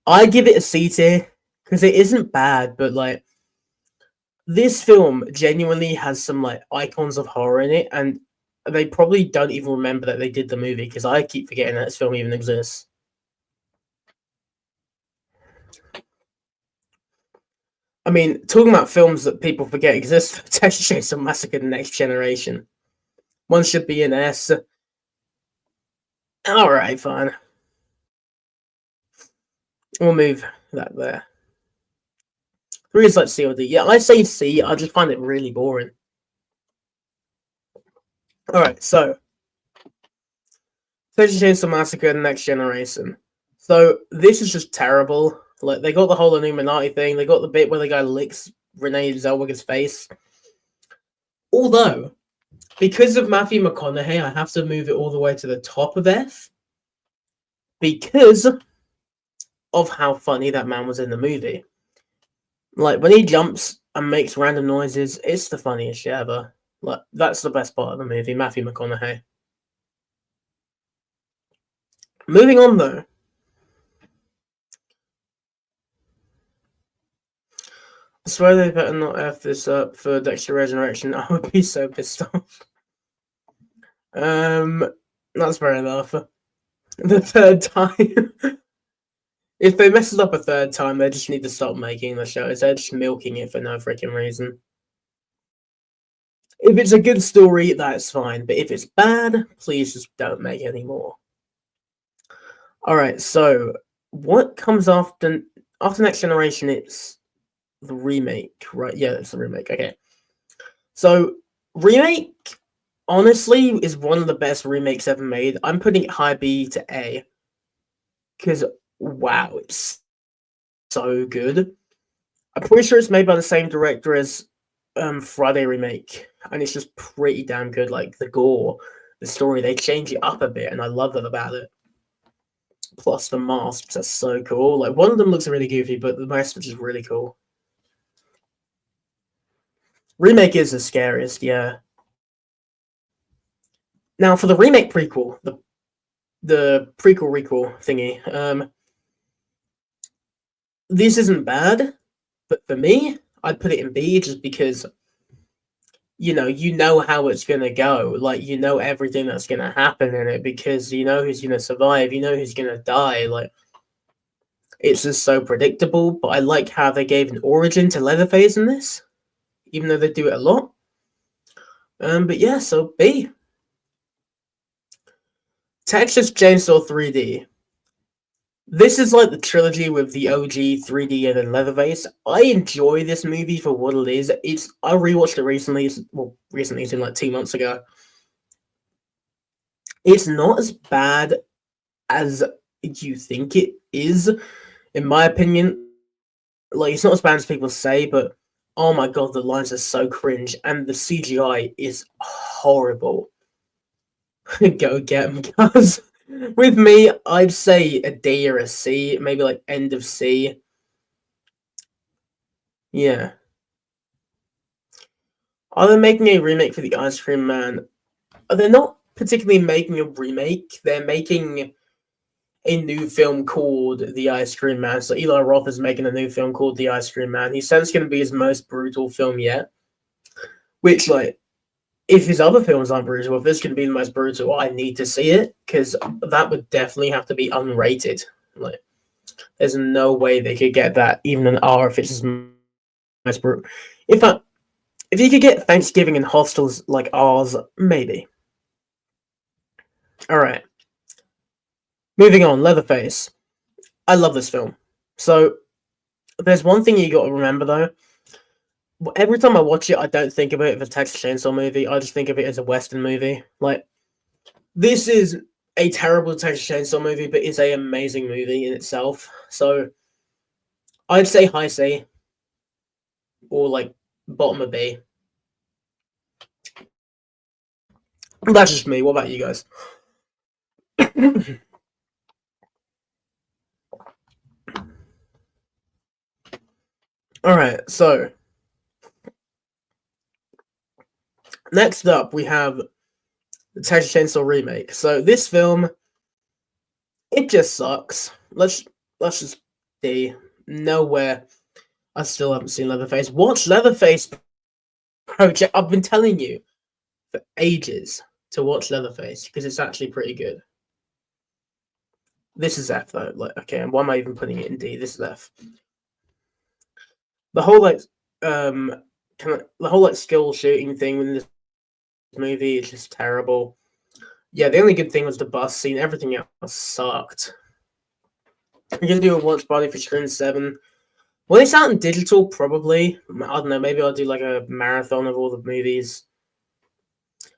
[SPEAKER 1] I give it a C tier because it isn't bad, but like this film genuinely has some like icons of horror in it, and they probably don't even remember that they did the movie because I keep forgetting that this film even exists. I mean, talking about films that people forget exist, Texas Chainsaw Massacre: The Next Generation. One should be an S. Alright, fine. We'll move that there. 3 is like C or D. Yeah, I say C, I just find it really boring. Alright, so Texas Chainsaw Massacre: The Next Generation. So this is just terrible. Like they got the whole Illuminati thing. They got the bit where the guy licks Renee Zellweger's face. Although, because of Matthew McConaughey, I have to move it all the way to the top of F. Because of how funny that man was in the movie. Like when he jumps and makes random noises, it's the funniest shit ever. Like that's the best part of the movie, Matthew McConaughey. Moving on though. I swear they better not F this up for Dexter Resurrection. I would be so pissed off. That's fair enough. The third time. If they mess it up a third time, they just need to stop making the show. They're just milking it for no freaking reason. If it's a good story, that's fine. But if it's bad, please just don't make any more. Alright, so what comes after Next Generation? It's the remake, right? Yeah, it's the remake. Okay. So, remake, honestly, is one of the best remakes ever made. I'm putting it high B to A. Because, wow, it's so good. I'm pretty sure it's made by the same director as Friday remake. And it's just pretty damn good. Like, the gore, the story, they change it up a bit. And I love that about it. Plus, the masks are so cool. Like, one of them looks really goofy, but the rest is just really cool. Remake is the scariest, yeah. Now, for the remake prequel, the prequel thingy, this isn't bad, but for me, I'd put it in B just because, you know how it's gonna go. Like, you know everything that's gonna happen in it because you know who's gonna survive, you know who's gonna die. Like, It's just so predictable, but I like how they gave an origin to Leatherface in this, even though they do it a lot. But yeah, so B. Texas Chainsaw 3D. This is like the trilogy with the OG 3D and then Leatherface. I enjoy this movie for what it is. I rewatched it recently. Recently, it's in like 2 months ago. It's not as bad as you think it is, in my opinion. Like, it's not as bad as people say, but oh my god, the lines are so cringe, and the CGI is horrible. Go get them, guys. With me, I'd say a D or a C, maybe like end of C. Yeah. Are they making a remake for the Ice Cream Man? They're not particularly making a remake. They're making a new film called The Ice Cream Man. So Eli Roth is making a new film called The Ice Cream Man. He said it's going to be his most brutal film yet. Which, like, if his other films aren't brutal, if this is going to be the most brutal, I need to see it, because that would definitely have to be unrated. Like, there's no way they could get that even an R if it's his most brutal. If you could get Thanksgiving and Hostels like ours, maybe. All right. Moving on, Leatherface. I love this film. So there's one thing you got to remember though. Every time I watch it, I don't think of it as a Texas Chainsaw movie. I just think of it as a Western movie. Like, this is a terrible Texas Chainsaw movie, but it's an amazing movie in itself. So I'd say high C or like bottom of B. That's just me. What about you guys? All right, so next up we have the Texas Chainsaw remake. So this film, it just sucks. Let's just see. Nowhere. I still haven't seen Leatherface. Watch Leatherface Project. I've been telling you for ages to watch Leatherface because it's actually pretty good. This is F though. Like, okay, and why am I even putting it in D? This is F. The whole skill shooting thing within this movie is just terrible. Yeah, the only good thing was the bus scene. Everything else sucked. I'm gonna do a watch party for Screen 7. Will it's out in digital? Probably. I don't know. Maybe I'll do like a marathon of all the movies.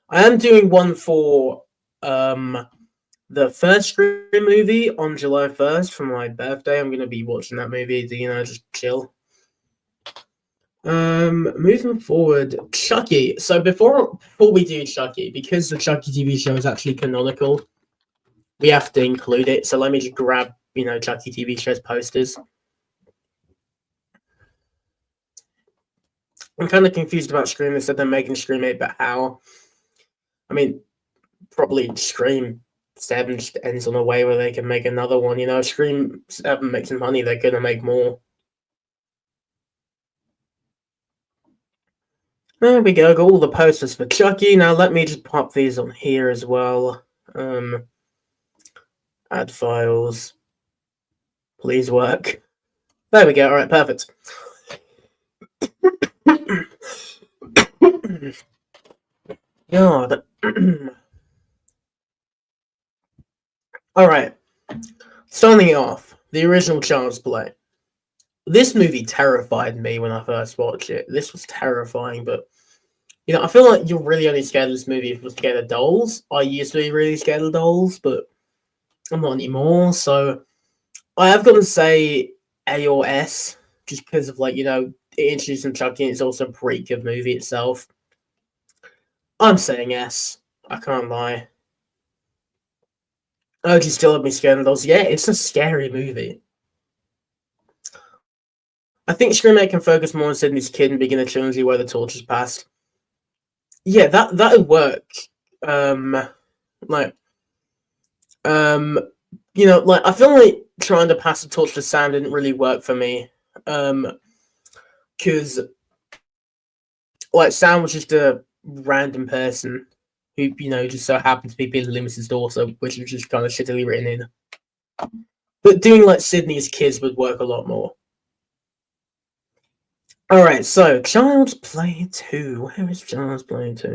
[SPEAKER 1] I am doing one for the first Scream movie on July 1st for my birthday. I'm gonna be watching that movie. Just chill. Moving forward, Chucky. So before we do Chucky, because the Chucky TV show is actually canonical, we have to include it. So let me just grab, Chucky TV show's posters. I'm kind of confused about Scream. They said they're making Scream 8, but how? I mean, probably Scream 7 just ends on a way where they can make another one. Scream 7 makes money, they're going to make more. There we go. Got all the posters for Chucky. Now let me just pop these on here as well. Add files. Please work. There we go. All right, perfect. God. All right. Starting it off, the original Child's Play. This movie terrified me when I first watched it. This was terrifying, but I feel like you're really only scared of this movie if you're scared of dolls. I used to be really scared of dolls, but I'm not anymore. So I have got to say A or S, just because of it introducing Chucky, and it's also a pretty good movie itself. I'm saying S. I can't lie. Oh, do you still have me scared of dolls? Yeah, it's a scary movie. I think Scream 8 can focus more on Sydney's kid and begin a trilogy where the torch is passed. Yeah, that would work. I feel like trying to pass the torch to Sam didn't really work for me. Because Sam was just a random person who, just so happened to be Billy Loomis's daughter, which was just kind of shittily written in. But doing like Sydney's kids would work a lot more. Alright, so Child's Play 2. Where is Child's Play 2?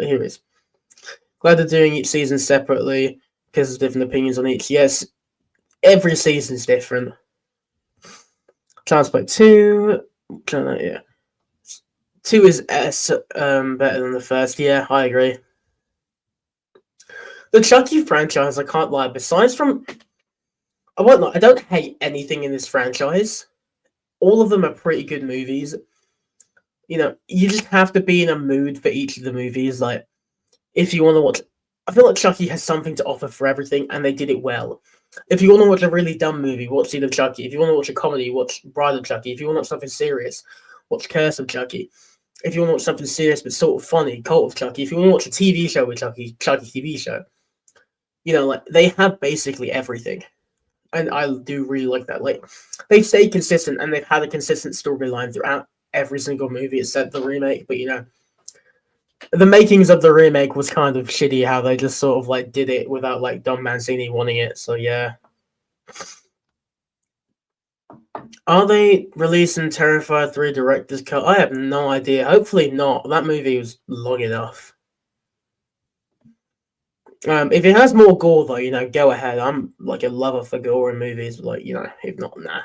[SPEAKER 1] Here it is. Glad they're doing each season separately because there's different opinions on each. Yes, every season's different. Child's Play 2. Yeah. 2 is better than the first. Yeah, I agree. The Chucky franchise, I can't lie, besides from... I don't hate anything in this franchise. All of them are pretty good movies. You know, you just have to be in a mood for each of the movies. Like, if you want to watch... I feel like Chucky has something to offer for everything, and they did it well. If you want to watch a really dumb movie, watch Seed of Chucky. If you want to watch a comedy, watch Bride of Chucky. If you want to watch something serious, watch Curse of Chucky. If you want to watch something serious but sort of funny, Cult of Chucky. If you want to watch a TV show with Chucky, Chucky TV show. You know, like, they have basically everything. And I do really like that. Like, they stay consistent, and they've had a consistent storyline throughout every single movie except the remake. But, you know, the makings of the remake was kind of shitty, how they just sort of, like, did it without, like, Don Mancini wanting it. So, yeah. Are they releasing Terrifier 3 Director's Cut? I have no idea. Hopefully not. That movie was long enough. If it has more gore, though, you know, go ahead. I'm, like, a lover for gore in movies, but, like, you know, if not, nah.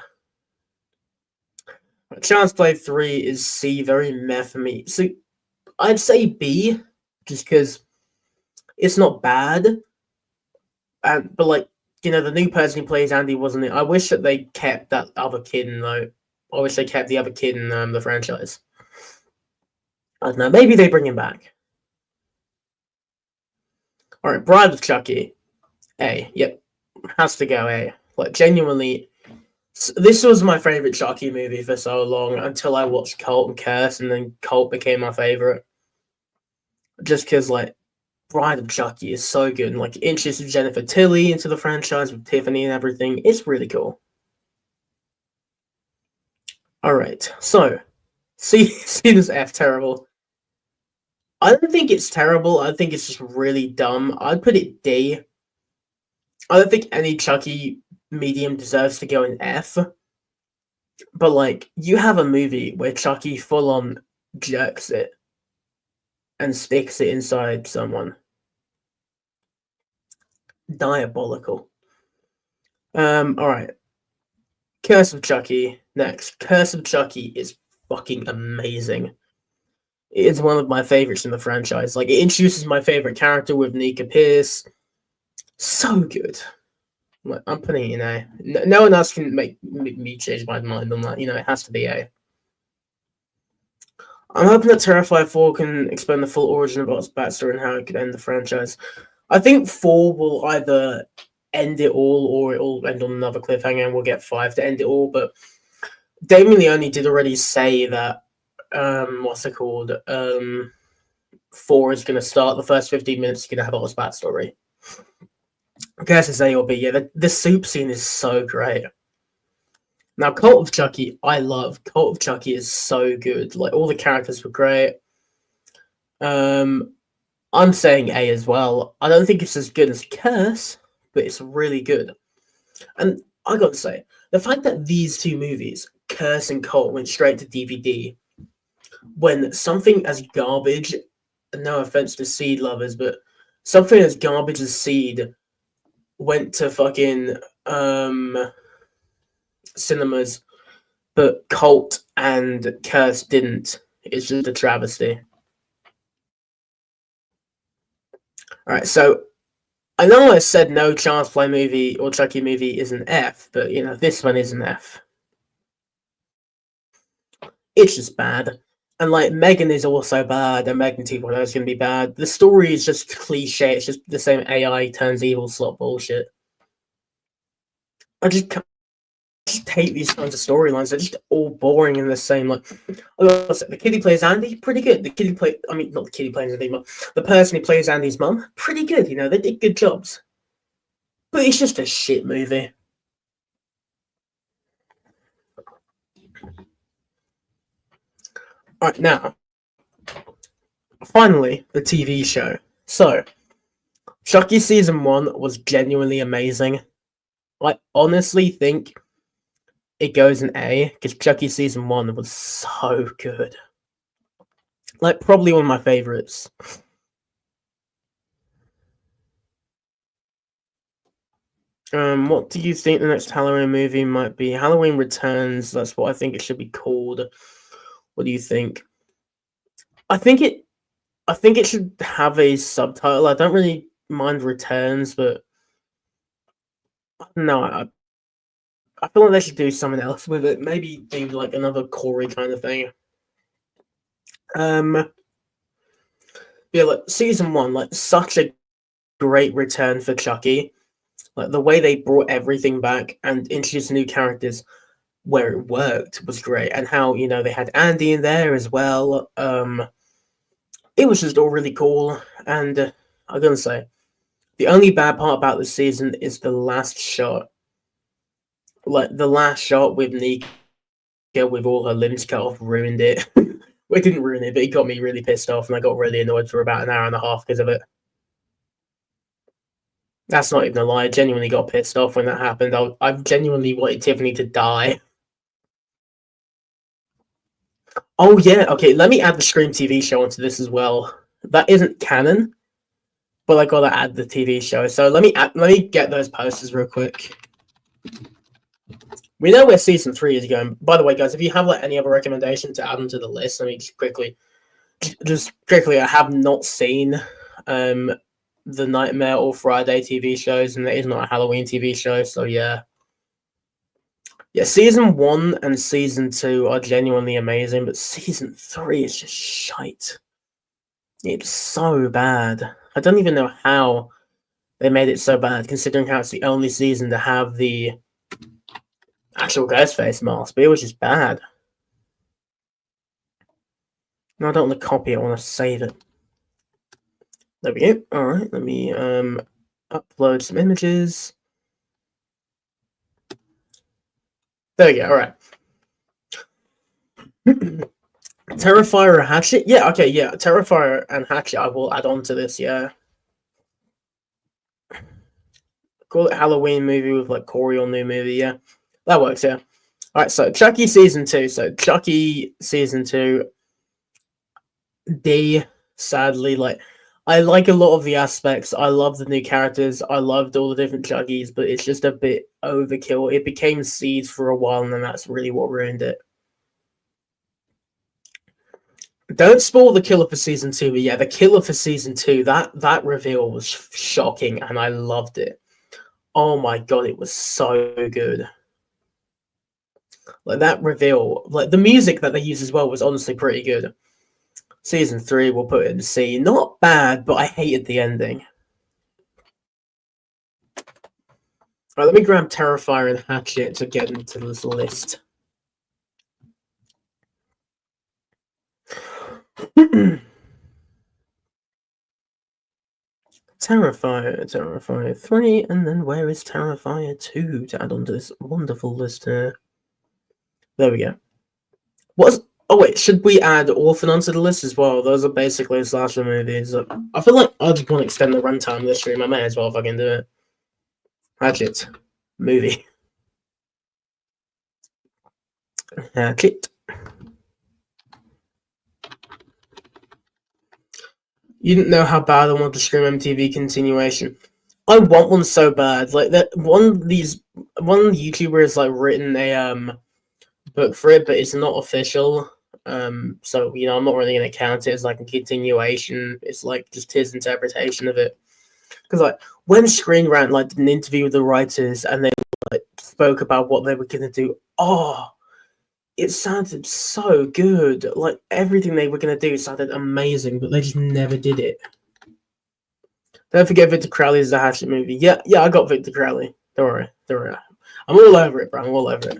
[SPEAKER 1] Child's Play 3 is C, very meh for me. So, I'd say B, just because it's not bad. But, like, you know, the new person who plays Andy wasn't it. I wish that they kept that other kid in, though. I wish they kept the other kid in the franchise. I don't know. Maybe they bring him back. Alright, Bride of Chucky. A. Yep. Has to go A. Like, genuinely, this was my favorite Chucky movie for so long until I watched Cult and Curse, and then Cult became my favorite. Just because, like, Bride of Chucky is so good, and, like, introduces Jennifer Tilly into the franchise with Tiffany and everything. It's really cool. Alright, so, see this F, terrible. I don't think it's terrible. I think it's just really dumb. I'd put it D. I don't think any Chucky medium deserves to go in F. But, like, you have a movie where Chucky full-on jerks it and sticks it inside someone. Diabolical. Alright. Curse of Chucky. Next. Curse of Chucky is fucking amazing. It is one of my favorites in the franchise. Like, it introduces my favorite character with Nika Pierce. So good. Like, I'm putting it in A. No one else can make me change my mind on that. You know, it has to be A. I'm hoping that Terrifier 4 can explain the full origin of its backstory and how it could end the franchise. I think 4 will either end it all or it will end on another cliffhanger and we'll get 5 to end it all. But Damien Leone did already say that, what's it called? 4 is going to start the first 15 minutes, you're going to have all its backstory. I guess it's A or B. Yeah, the soup scene is so great. Now, Cult of Chucky, I love. Cult of Chucky is so good. Like, all the characters were great. I'm saying A as well. I don't think it's as good as Curse, but it's really good. And I gotta say, the fact that these two movies, Curse and Cult, went straight to DVD, when something as garbage, no offense to Seed lovers, but something as garbage as Seed went to fucking cinemas, but Cult and Curse didn't. It's just a travesty. Alright, so I know I said no Child's Play movie or Chucky movie is an F, but you know, this one is an F. It's just bad. And like Megan is also bad, and Megan 2.0 is gonna be bad. The story is just cliche, it's just the same AI turns evil slot bullshit. I just hate these kinds of storylines. They're just all boring and the same. Like, the kid who plays Andy, pretty good. The kid who plays, I mean, not the kid who plays Andy, but the person who plays Andy's mum, pretty good. You know, they did good jobs. But it's just a shit movie. Alright, now, finally, the TV show. So, Chucky Season 1 was genuinely amazing. I honestly think it goes in A because Chucky season 1 was so good. Like, probably one of my favorites. What do you think the next Halloween movie might be? Halloween Returns, that's what I think it should be called. What do you think? I think it should have a subtitle. I don't really mind Returns, but no, I feel like they should do something else with it. Maybe do like another Corey kind of thing. Um, yeah, like season 1, like such a great return for Chucky. Like the way they brought everything back and introduced new characters where it worked was great, and how they had Andy in there as well. It was just all really cool, and I'm gonna say the only bad part about this season is the last shot. Like the last shot with Nika with all her limbs cut off ruined it. Well, it didn't ruin it, but it got me really pissed off, and I got really annoyed for about an hour and a half because of it. That's not even a lie. I genuinely got pissed off when that happened. I genuinely wanted Tiffany to die. Oh yeah, okay. Let me add the Scream TV show onto this as well. That isn't canon, but I gotta add the TV show. So let me get those posters real quick. We know where season 3 is going. By the way, guys, if you have like any other recommendation to add them to the list, let me just quickly, I have not seen the Nightmare or Friday TV shows, and it is not a Halloween TV show. So yeah. Yeah, season 1 and season 2 are genuinely amazing, but season 3 is just shite. It's so bad. I don't even know how they made it so bad, considering how it's the only season to have the actual Ghostface mask, but it was just bad. No, I don't want to copy it, I want to save it. There we go. Alright, let me upload some images. There we go, alright. Terrifier and Hatchet? Yeah, okay, yeah. Terrifier and Hatchet I will add on to this, yeah. Call it Halloween movie with like Corey or new movie, yeah. That works, yeah. Alright, so Chucky season 2. So Chucky season 2. D, sadly, like I like a lot of the aspects. I love the new characters. I loved all the different Chuggies, but it's just a bit overkill. It became Seeds for a while, and then that's really what ruined it. Don't spoil the killer for season 2, but yeah, the killer for season 2, that reveal was shocking, and I loved it. Oh my god, it was so good. Like that reveal, like the music that they used as well was honestly pretty good. Season 3, we'll put it in C. Not bad, but I hated the ending. Alright, let me grab Terrifier and Hatchet to get into this list. Terrifier 3, and then where is Terrifier 2 to add onto this wonderful list here? There we go. Oh wait, should we add Orphan onto the list as well? Those are basically slasher movies. I feel like I just want to extend the runtime of this stream. I may as well if I can do it. Hatchet. Movie. Hatchet. You didn't know how bad I want the Scream MTV continuation. I want one so bad. Like that one YouTuber has like written a book for it, but it's not official. So I'm not really gonna count it as like a continuation. It's like just his interpretation of it. Because like when SheaRants like did an interview with the writers and they like spoke about what they were gonna do, it sounded so good. Like everything they were gonna do sounded amazing, but they just never did it. Don't forget Victor Crowley is the Hatchet movie. Yeah, I got Victor Crowley. Don't worry. I'm all over it, bro. I'm all over it.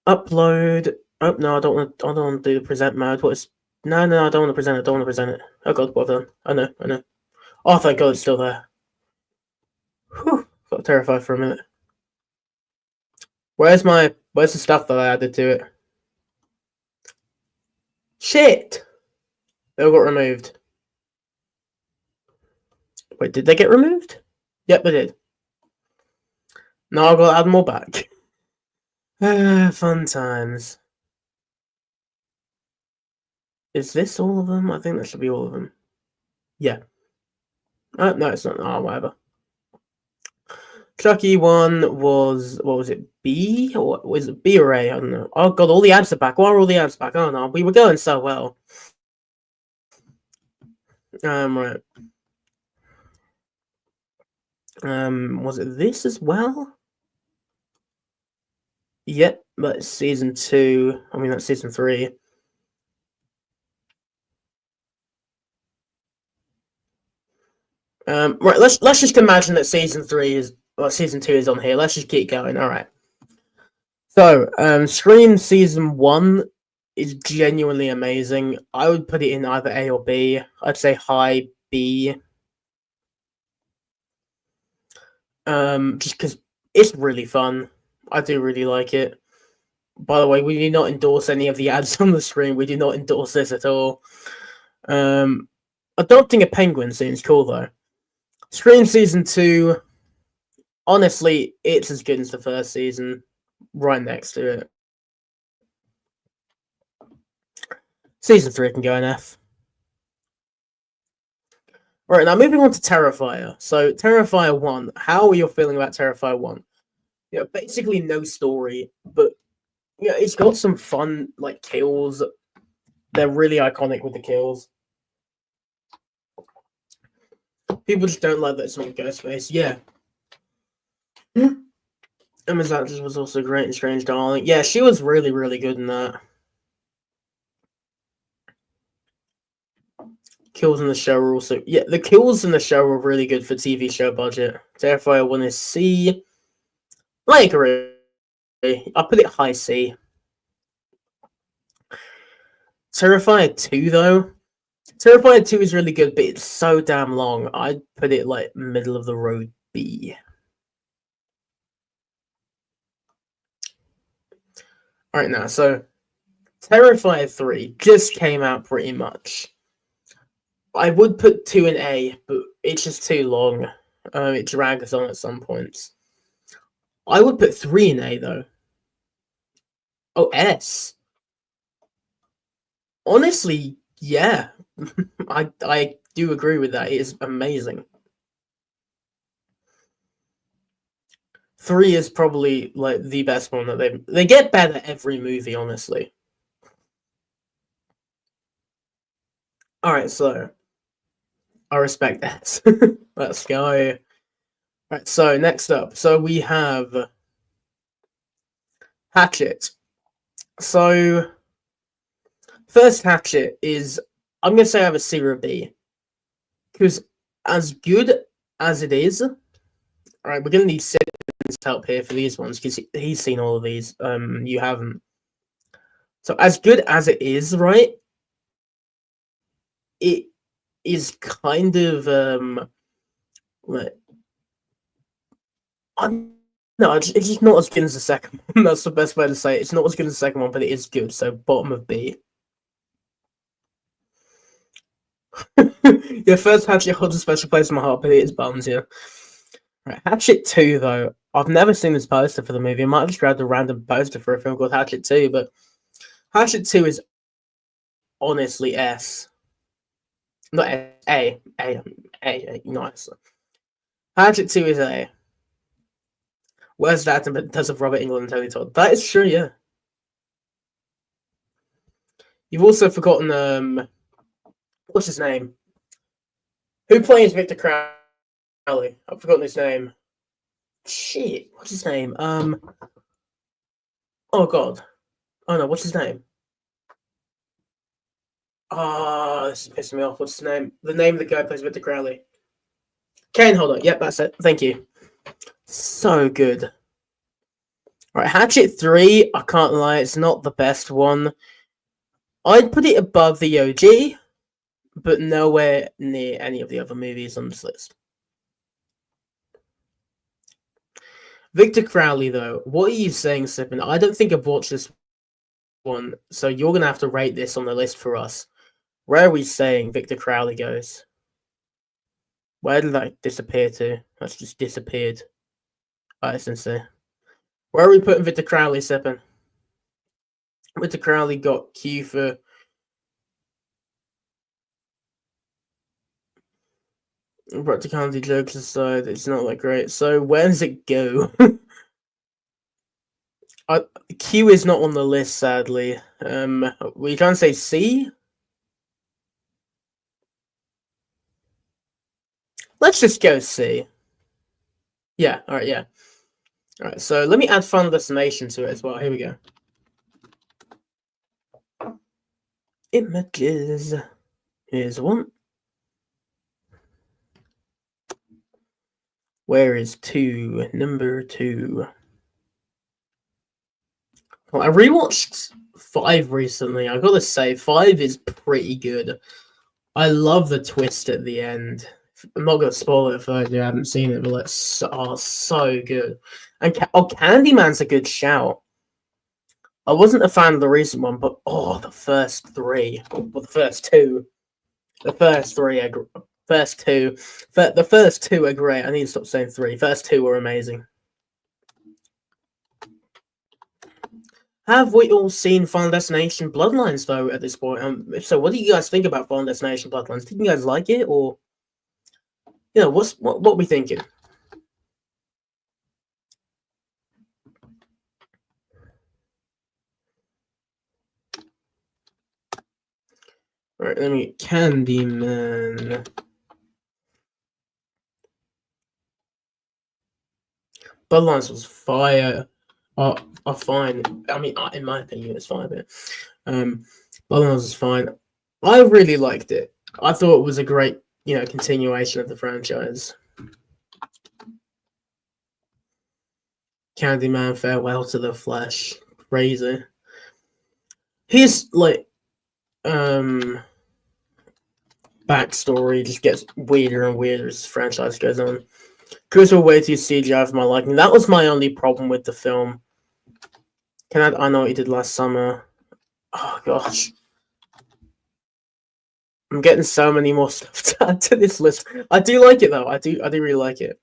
[SPEAKER 1] Upload. Oh no, I don't want to do the present mode. What is? No, I don't want to present it. Don't want to present it. Oh god, what have I done? I know. Oh, thank god, it's still there. Whew, got terrified for a minute. Where's the stuff that I added to it? Shit! They all got removed. Wait, did they get removed? Yep, they did. No, I've got to add more back. Fun times. Is this all of them? I think that should be all of them. Yeah. No, it's not. Oh, whatever. Chucky one was, what was it, B? Or was it B or A? I don't know. Oh god, all the ads are back. Why are all the ads back? Oh no, we were going so well. Right. Was it this as well? Yep, that's season 2. I mean, that's season 3. Right, let's just imagine that season 3 is, well, season 2 is on here. Let's just keep going. All right. So, Scream season 1 is genuinely amazing. I would put it in either A or B. I'd say high B. Just because it's really fun. I do really like it. By the way, we do not endorse any of the ads on the screen. We do not endorse this at all. I don't think a penguin scene's cool though. Scream season 2, honestly, it's as good as the first season. Right next to it. Season 3 can go in F. Right, now moving on to Terrifier. So, Terrifier 1. How are you feeling about Terrifier 1? Yeah, basically no story, but yeah, it's got some fun, like, kills. They're really iconic with the kills. People just don't like that it's not Ghostface. Yeah. Emma Zatch was also great in Strange Darling. Yeah, she was really, really good in that. Kills in the show were also... Yeah, the kills in the show were really good for TV show budget. Terrifier 1 is C. I agree. I put it high C. Terrifier 2, though. Terrifier 2 is really good, but it's so damn long. I'd put it, like, middle of the road B. Alright, now, so... Terrifier 3 just came out pretty much. I would put 2 in A, but it's just too long. It drags on at some points. I would put 3 in A, though. Oh, S. Honestly, yeah. I do agree with that. It is amazing. 3 is probably like the best one that they get better every movie, honestly. Alright, so I respect that. Let's go. Alright, so next up. So we have Hatchet. So first Hatchet is, I'm gonna say I have a C or a B. Because as good as it is, alright, we're gonna need Sid's help here for these ones because he's seen all of these. You haven't. So as good as it is, right? It is kind of like, no, it's just not as good as the second one. That's the best way to say it. It's not as good as the second one, but it is good. So bottom of B. Your first Hatchet holds a special place in my heart, but it is Buns, yeah. Right, Hatchet 2, though. I've never seen this poster for the movie. I might have just grabbed a random poster for a film called Hatchet 2, but Hatchet 2 is honestly S. Not S, A, not S. Hatchet 2 is A. Where's that in terms of Robert Englund and Tony Todd? That is true, yeah. You've also forgotten, what's his name? Who plays Victor Crowley? I've forgotten his name. Shit, what's his name? Oh god. Oh no, what's his name? Oh, this is pissing me off. What's his name? The name of the guy who plays Victor Crowley. Kane Hodder. Yep, that's it. Thank you. So good. Right, Hatchet 3, I can't lie, it's not the best one. I'd put it above the OG, but nowhere near any of the other movies on this list. Victor Crowley, though, what are you saying, Sippin? I don't think I've watched this one, so you're going to have to rate this on the list for us. Where are we saying Victor Crowley goes? Where did that disappear to? That's just disappeared. Alright, Sensei. Where are we putting Victor Crowley, Seppin? Victor Crowley got Q for... Practicality jokes aside, it's not that great. So where does it go? Q is not on the list, sadly. We can't say C? Let's just go C. Yeah, alright, yeah. Alright, so let me add Final Destination to it as well. Here we go. Images. Here's one. Where is 2? Number 2. Well, I rewatched 5 recently. I gotta say, 5 is pretty good. I love the twist at the end. I'm not gonna spoil it for you haven't seen it, but it's so good. And Candyman's a good shout. I wasn't a fan of the recent one, but the first 3, well, the first 2, the first 3 are the first 2 are great. I need to stop saying 3. First 2 were amazing. Have we all seen Final Destination Bloodlines though at this point? If so, what do you guys think about Final Destination Bloodlines? Did you guys like it, or what we thinking? All right, let me Candyman. Bloodlines was fire. Are fine. I mean, in my opinion, it's fine. But Bloodlines was fine. I really liked it. I thought it was a great, continuation of the franchise. Candyman, Farewell to the Flesh, crazy. His backstory just gets weirder and weirder as the franchise goes on. Chris will way too CGI for my liking. That was my only problem with the film. I know what you did last summer. Oh gosh. I'm getting so many more stuff to add to this list. I do like it though. I do really like it.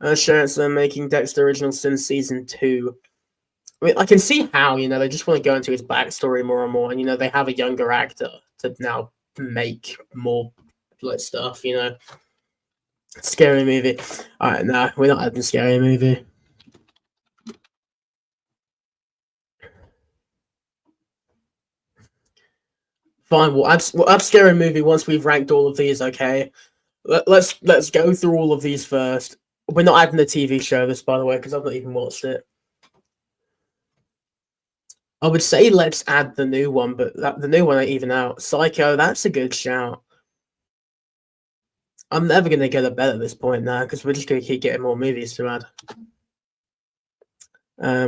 [SPEAKER 1] SheaRants are making Dexter Original Sin Season 2. I mean, I can see how, they just want to go into his backstory more and more, and, they have a younger actor to now make more stuff, Scary movie. Alright, no, we're not adding scary movie. Fine, we'll add scary movie once we've ranked all of these, okay? Let's go through all of these first. We're not adding the TV show, this, by the way, because I've not even watched it. I would say let's add the new one, but the new one ain't even out. Psycho, that's a good shout. I'm never going to get a bet at this point now, because we're just going to keep getting more movies to add.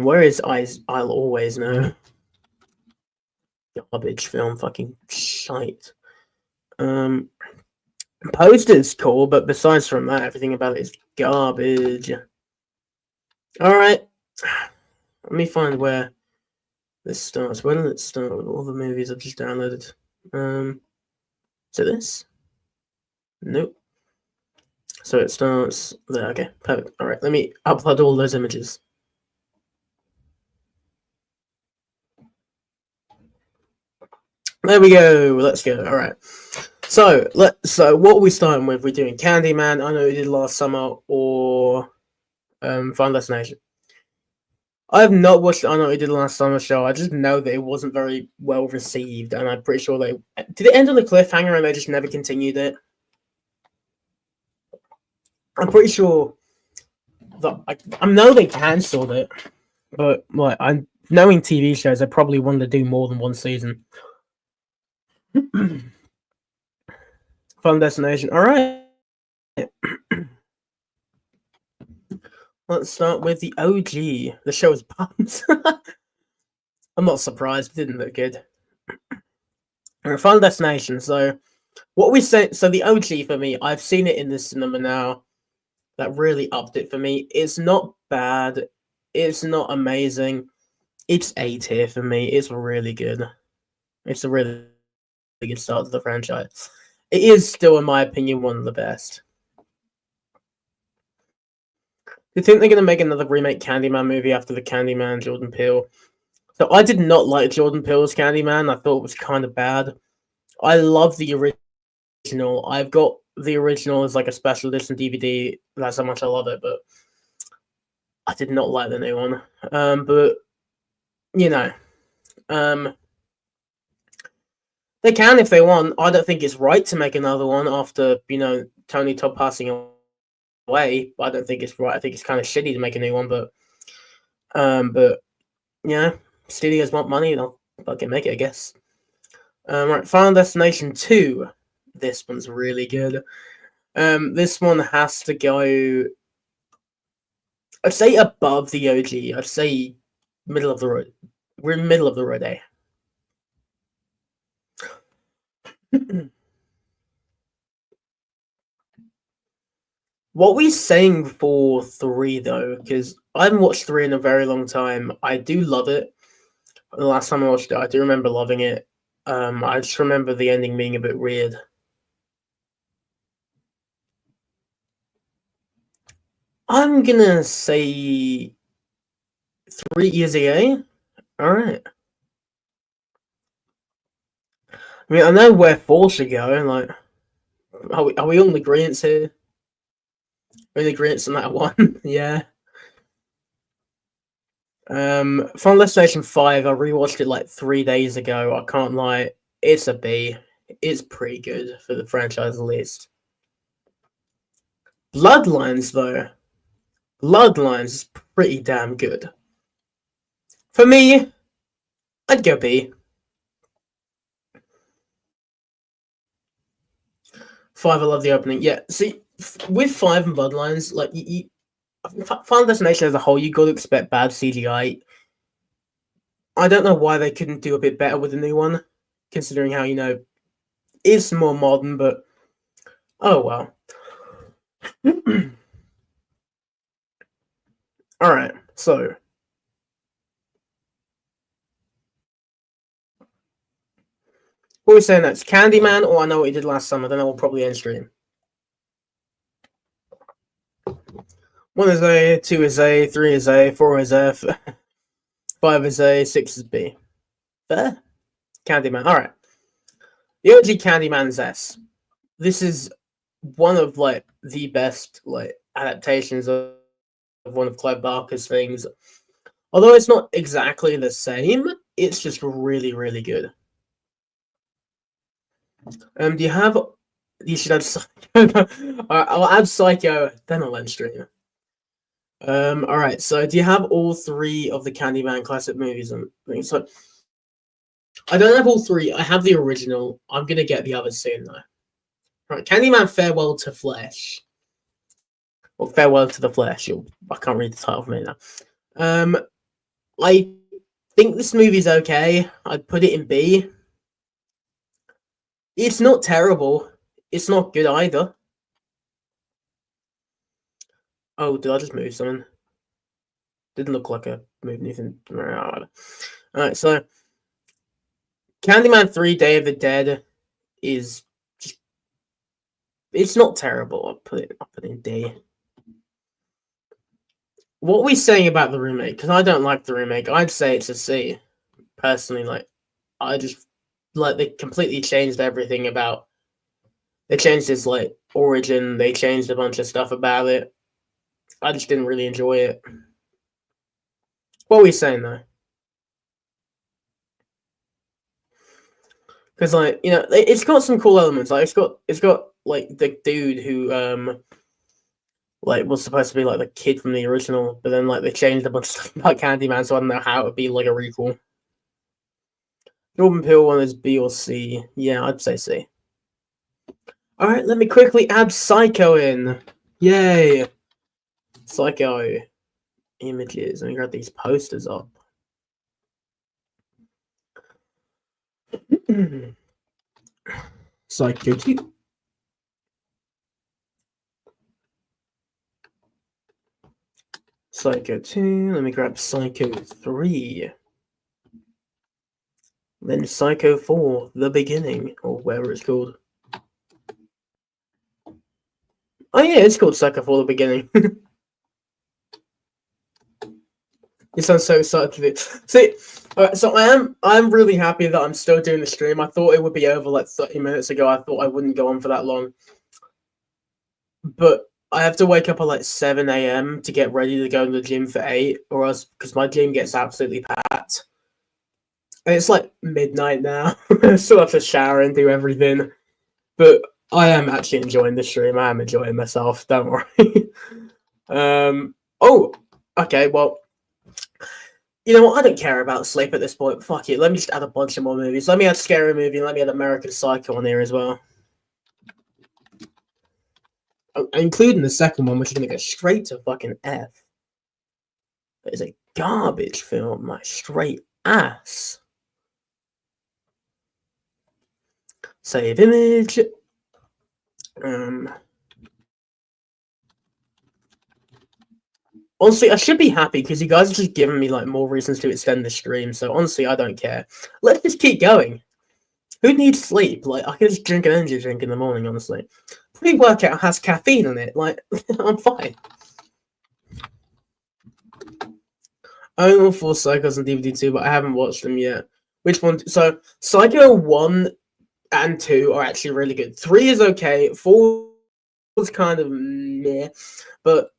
[SPEAKER 1] Where is I'll Always Know? Garbage film, fucking shite. Poster's cool, but besides from that, everything about it is garbage. Alright. Let me find where this starts. Where does it start with all the movies I've just downloaded? Is it this? Nope. So it starts there. Okay, perfect. Alright, let me upload all those images. There we go. Let's go. All right. So what are we starting with? We're doing Candyman. I know we did last summer, or Final Destination. I have not watched I know we did last summer show. I just know that it wasn't very well received, and I'm pretty sure did it end on a cliffhanger and they just never continued it. I'm pretty sure that I know they cancelled it, but I'm knowing TV shows, they probably wanted to do more than one season. Final Destination. All right. Let's start with the OG. The show is bums. I'm not surprised. It didn't look good. Final Destination. So, what we say. So the OG for me, I've seen it in the cinema now. That really upped it for me. It's not bad. It's not amazing. It's A tier for me. It's really good. It's a really good start to the franchise. It is still, in my opinion, one of the best. you think they're gonna make another remake Candyman movie after the Candyman Jordan Peele? So I did not like Jordan Peele's Candyman. I thought it was kind of bad. I love the original. I've got the original as like a special edition DVD. That's how much I love it. But I did not like the new one. But you know, um, they can if they want. I don't think it's right to make another one after Tony Todd passing away. I don't think it's right. I think it's kind of shitty to make a new one. But yeah, studios want money, they'll fucking make it, I guess. Right, Final Destination 2. This one's really good. This one has to go. I'd say above the OG. I'd say middle of the road. We're in middle of the road, eh? What we saying for 3 though? Because I haven't watched 3 in a very long time. I do love it. The last time I watched it, I do remember loving it. I just remember the ending being a bit weird. I'm gonna say 3 years ago. All right. I mean, I know where 4 should go. Like, are we on the agreement here? Are we on the agreement on that one? Yeah. Final Destination 5. I rewatched it like 3 days ago. I can't lie. It's a B. It's pretty good for the franchise at least. Bloodlines though. Bloodlines is pretty damn good. For me, I'd go B. 5, I love the opening. Yeah, see, with 5 and Bloodlines, like, Final Destination as a whole, you got to expect bad CGI. I don't know why they couldn't do a bit better with the new one, considering how, it's more modern, but oh well. Alright, so. What are we saying next? Candyman, or I know what he did last summer, then I will probably end stream. 1 is A, 2 is A, 3 is A, 4 is F, 5 is A, 6 is B. Fair? Candyman, alright. The OG Candyman is S. This is one of, like, the best, like, adaptations of one of Clive Barker's things. Although it's not exactly the same, it's just really, really good. Do you have... You should add Psycho. I'll add Psycho, then I'll end stream. Alright, so do you have all 3 of the Candyman classic movies and things? So, I don't have all 3. I have the original. I'm gonna get the others soon, though. Right, Candyman Farewell to Flesh. Or Farewell to the Flesh. I can't read the title for me now. I think this movie's okay. I'd put it in B. It's not terrible. It's not good either. Oh, did I just move something? Didn't look like I moved anything. Alright, so Candyman 3 Day of the Dead is just... It's not terrible. I'll put it in D. What are we saying about the remake? Because I don't like the remake. I'd say it's a C. Personally, like, I just... Like, they completely changed everything about... They changed his, like, origin. They changed a bunch of stuff about it. I just didn't really enjoy it. What are we saying, though? Because, like, it's got some cool elements. Like, it's got like, the dude who, like, was supposed to be, like, the kid from the original, but then, like, they changed a bunch of stuff about Candyman, so I don't know how it would be, like, a requel. Jordan Peele one is B or C. Yeah, I'd say C. Alright, let me quickly add Psycho in. Yay! Psycho images. Let me grab these posters up. Psycho 2. Psycho 2. Let me grab Psycho 3. Then Psycho 4, The Beginning, or whatever it's called. Oh yeah, it's called Psycho 4, The Beginning. You sound so excited to do. See, alright, so I'm really happy that I'm still doing the stream. I thought it would be over like 30 minutes ago. I thought I wouldn't go on for that long. But I have to wake up at like 7 a.m. to get ready to go to the gym for 8, or else because my gym gets absolutely packed. And it's like midnight now. I still have to shower and do everything. But I am actually enjoying the stream. I am enjoying myself. Don't worry. Oh, okay. Well, you know what? I don't care about sleep at this point. Fuck it. Let me just add a bunch of more movies. Let me add Scary Movie and let me add American Psycho on here as well. Including the second one, which is going to go straight to fucking F. That is a garbage film, like straight ass. Save image. Honestly, I should be happy because you guys are just giving me like more reasons to extend the stream. So honestly, I don't care. Let's just keep going. Who needs sleep? Like I can just drink an energy drink in the morning. Honestly, pre-workout has caffeine in it. Like I'm fine. I own all 4 Psychos on DVD too, but I haven't watched them yet. Which one? So Psycho 1 and 2 are actually really good. 3 is okay. 4 is kind of meh, but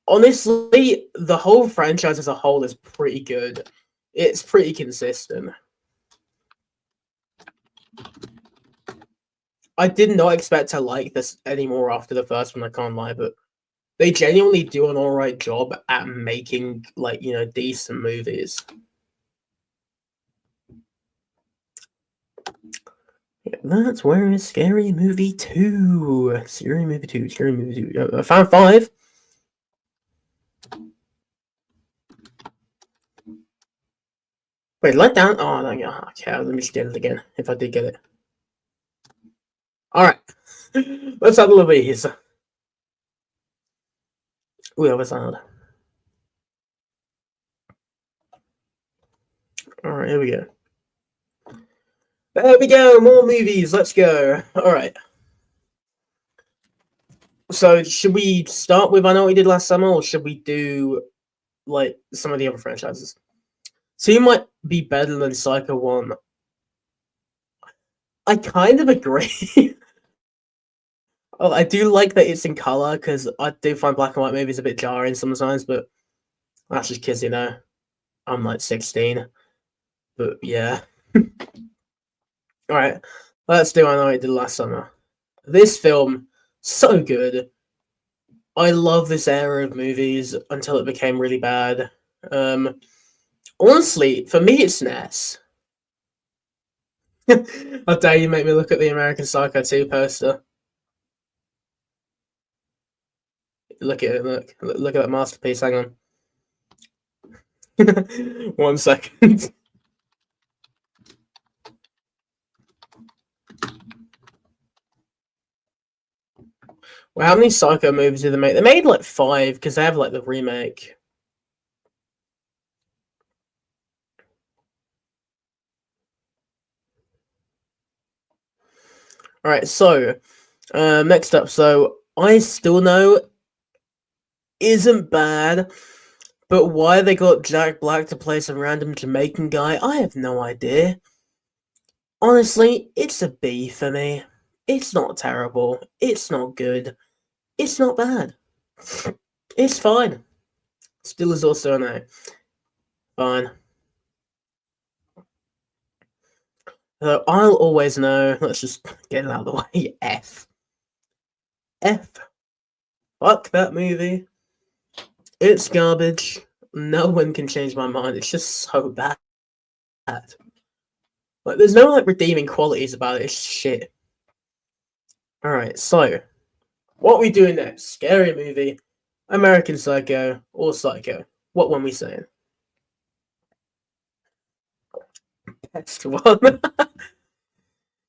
[SPEAKER 1] honestly, the whole franchise as a whole is pretty good. It's pretty consistent. I did not expect to like this anymore after the first one, I can't lie, but they genuinely do an alright job at making, like, you know, decent movies. Yeah, that's where is Scary Movie 2. Scary Movie 2, Scary Movie 2. I found 5. Wait, let down. Oh, no, yeah. Okay, let me just get it again if I did get it. Alright. Let's have a little bit here. Ooh, that was loud. Alright, here we go. There we go, more movies, let's go. Alright. So, should we start with I Know What We Did Last Summer, or should we do, like, some of the other franchises? 2 might be better than Psycho 1. I kind of agree. Oh, I do like that it's in color, because I do find black and white movies a bit jarring sometimes, but that's just because, you know, I'm like 16. But yeah. Alright, let's do I Know What We Did Last Summer. This film, so good. I love this era of movies until it became really bad. Honestly, for me, it's Ness. How dare you make me look at the American Psycho 2 poster? Look at it, look at that masterpiece, hang on. 1 second. Well, how many Psycho movies did they make? They made like 5, because they have like the remake. Alright, so, next up, so, I Still Know isn't bad, but why they got Jack Black to play some random Jamaican guy, I have no idea. Honestly, it's a B for me. It's not terrible. It's not good. It's not bad. It's fine. Still is also an A. Fine. So I'll always know. Let's just get it out of the way. F. F. Fuck that movie. It's garbage. No one can change my mind. It's just so bad. Like, there's no like redeeming qualities about it. It's shit. Alright, so what are we doing next? Scary Movie, American Psycho, or Psycho? What one we saying? Best one.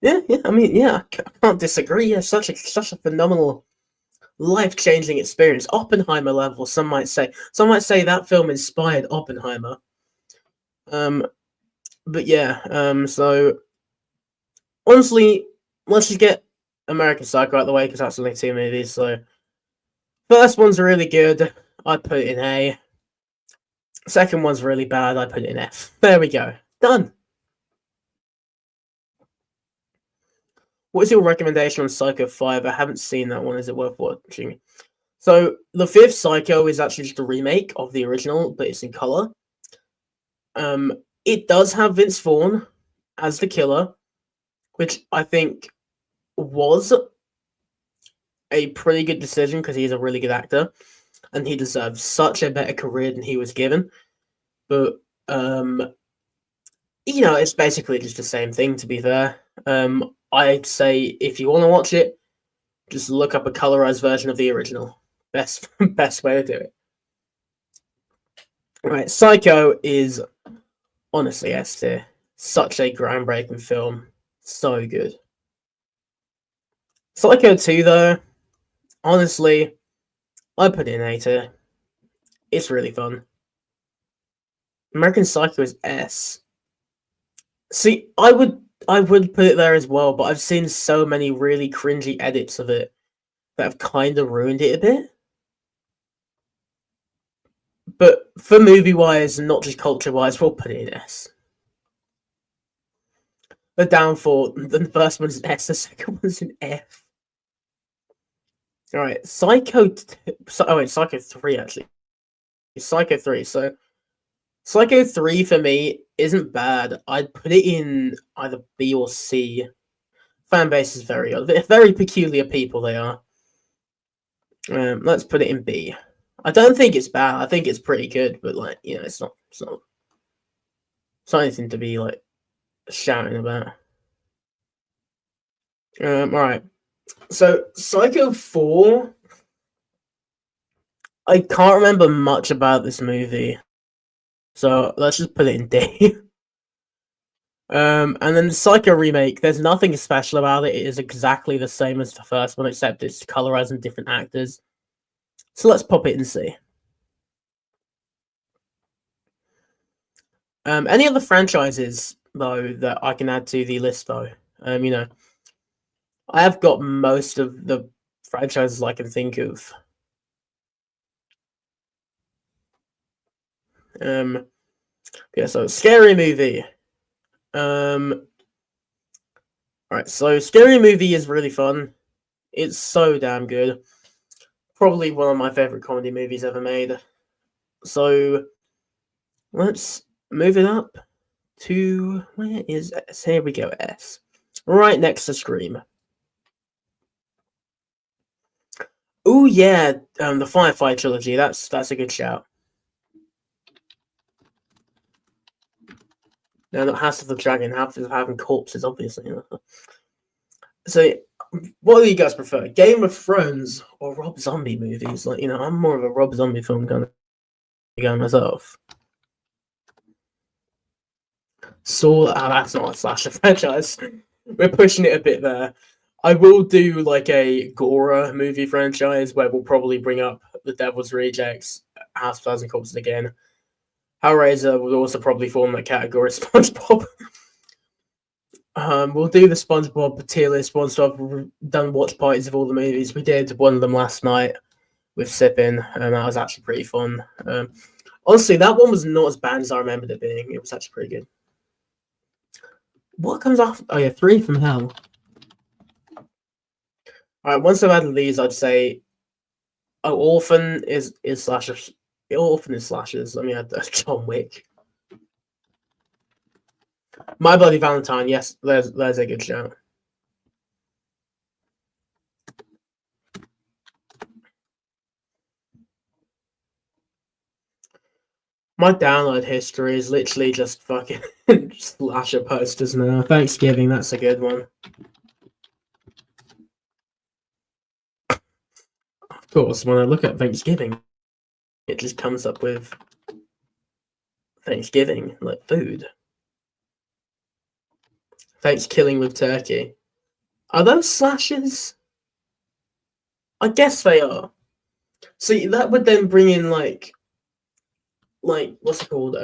[SPEAKER 1] yeah, I mean, yeah, I can't disagree. It's such a phenomenal, life-changing experience. Oppenheimer level, some might say. Some might say that film inspired Oppenheimer. But yeah, so honestly, let's just get American Psycho out of the way because that's only 2 movies. So first one's really good. I'd put it in A. Second one's really bad. I put it in F. There we go. Done. What's your recommendation on Psycho 5? I haven't seen that one. Is it worth watching? So the fifth Psycho is actually just a remake of the original, but it's in color. It does have Vince Vaughn as the killer, which I think was a pretty good decision because he's a really good actor and he deserves such a better career than he was given. But it's basically just the same thing, to be fair. I'd say if you want to watch it, just look up a colorized version of the original. Best way to do it. Right, Psycho is honestly S tier. Such a groundbreaking film. So good. Psycho 2, though, honestly, I put it in A tier. It's really fun. American Psycho is S. See, I would put it there as well, but I've seen so many really cringy edits of it that have kind of ruined it a bit. But for movie-wise, and not just culture-wise, we'll put it in S. The downfall, the first one's in S, the second one's in F. Alright, Psycho 3, actually. Psycho 3, so Psycho 3 for me isn't bad. I'd put it in either B or C. Fan base is very odd. Very peculiar people they are. Let's put it in B. I don't think it's bad. I think it's pretty good, but it's not anything to be like shouting about. Alright. So Psycho 4, I can't remember much about this movie. So let's just put it in D. And then the Psycho remake, there's nothing special about it. It is exactly the same as the first one, except it's colorizing different actors. So let's pop it in C. Any other franchises, though, that I can add to the list, though? I have got most of the franchises I can think of. Yeah, so Scary Movie. Alright, so Scary Movie is really fun. It's so damn good. Probably one of my favorite comedy movies ever made. So let's move it up to, where is S? Here we go, S. Right next to Scream. Oh yeah, the Firefly trilogy. That's a good shout. No, not House of the Dragon. House of having corpses, obviously. So, what do you guys prefer? Game of Thrones or Rob Zombie movies? I'm more of a Rob Zombie film kind of guy myself. Saw, that's not a slasher franchise. We're pushing it a bit there. I will do like a Gora movie franchise where we'll probably bring up The Devil's Rejects, House of Thousand Corpses again. Hellraiser would also probably form that category. SpongeBob. We'll do the SpongeBob tier list once I've done watch parties of all the movies. We did one of them last night with Sipping, and that was actually pretty fun. Honestly, that one was not as bad as I remembered it being. It was actually pretty good. What comes after? Oh yeah, 3 from Hell. Alright, once I've added these, I'd say Orphan is slashers. Orphan is slashers. Let me add John Wick. My Bloody Valentine, yes, there's a good shout. My download history is literally just fucking slasher posters now. Thanksgiving, that's a good one. Of course, when I look at Thanksgiving, it just comes up with Thanksgiving, like food. Thanksgiving with turkey. Are those slashers? I guess they are. See, that would then bring in like what's it called?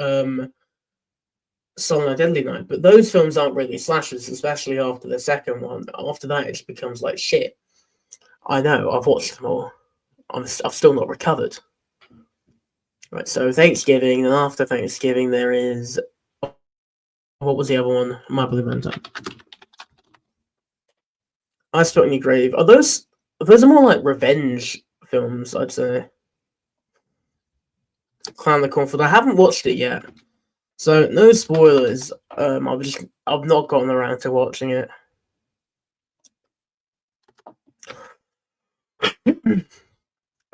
[SPEAKER 1] Silent Night, Deadly Night. But those films aren't really slashers, especially after the second one. After that, it just becomes like shit. I know, I've watched them all. I've still not recovered. Right, so Thanksgiving, and after Thanksgiving there is, what was the other one? My Bloody Valentine. I Spit on Your Grave. Are those are more like revenge films, I'd say. Clown the Cornfield. I haven't watched it yet, so no spoilers. I've not gotten around to watching it.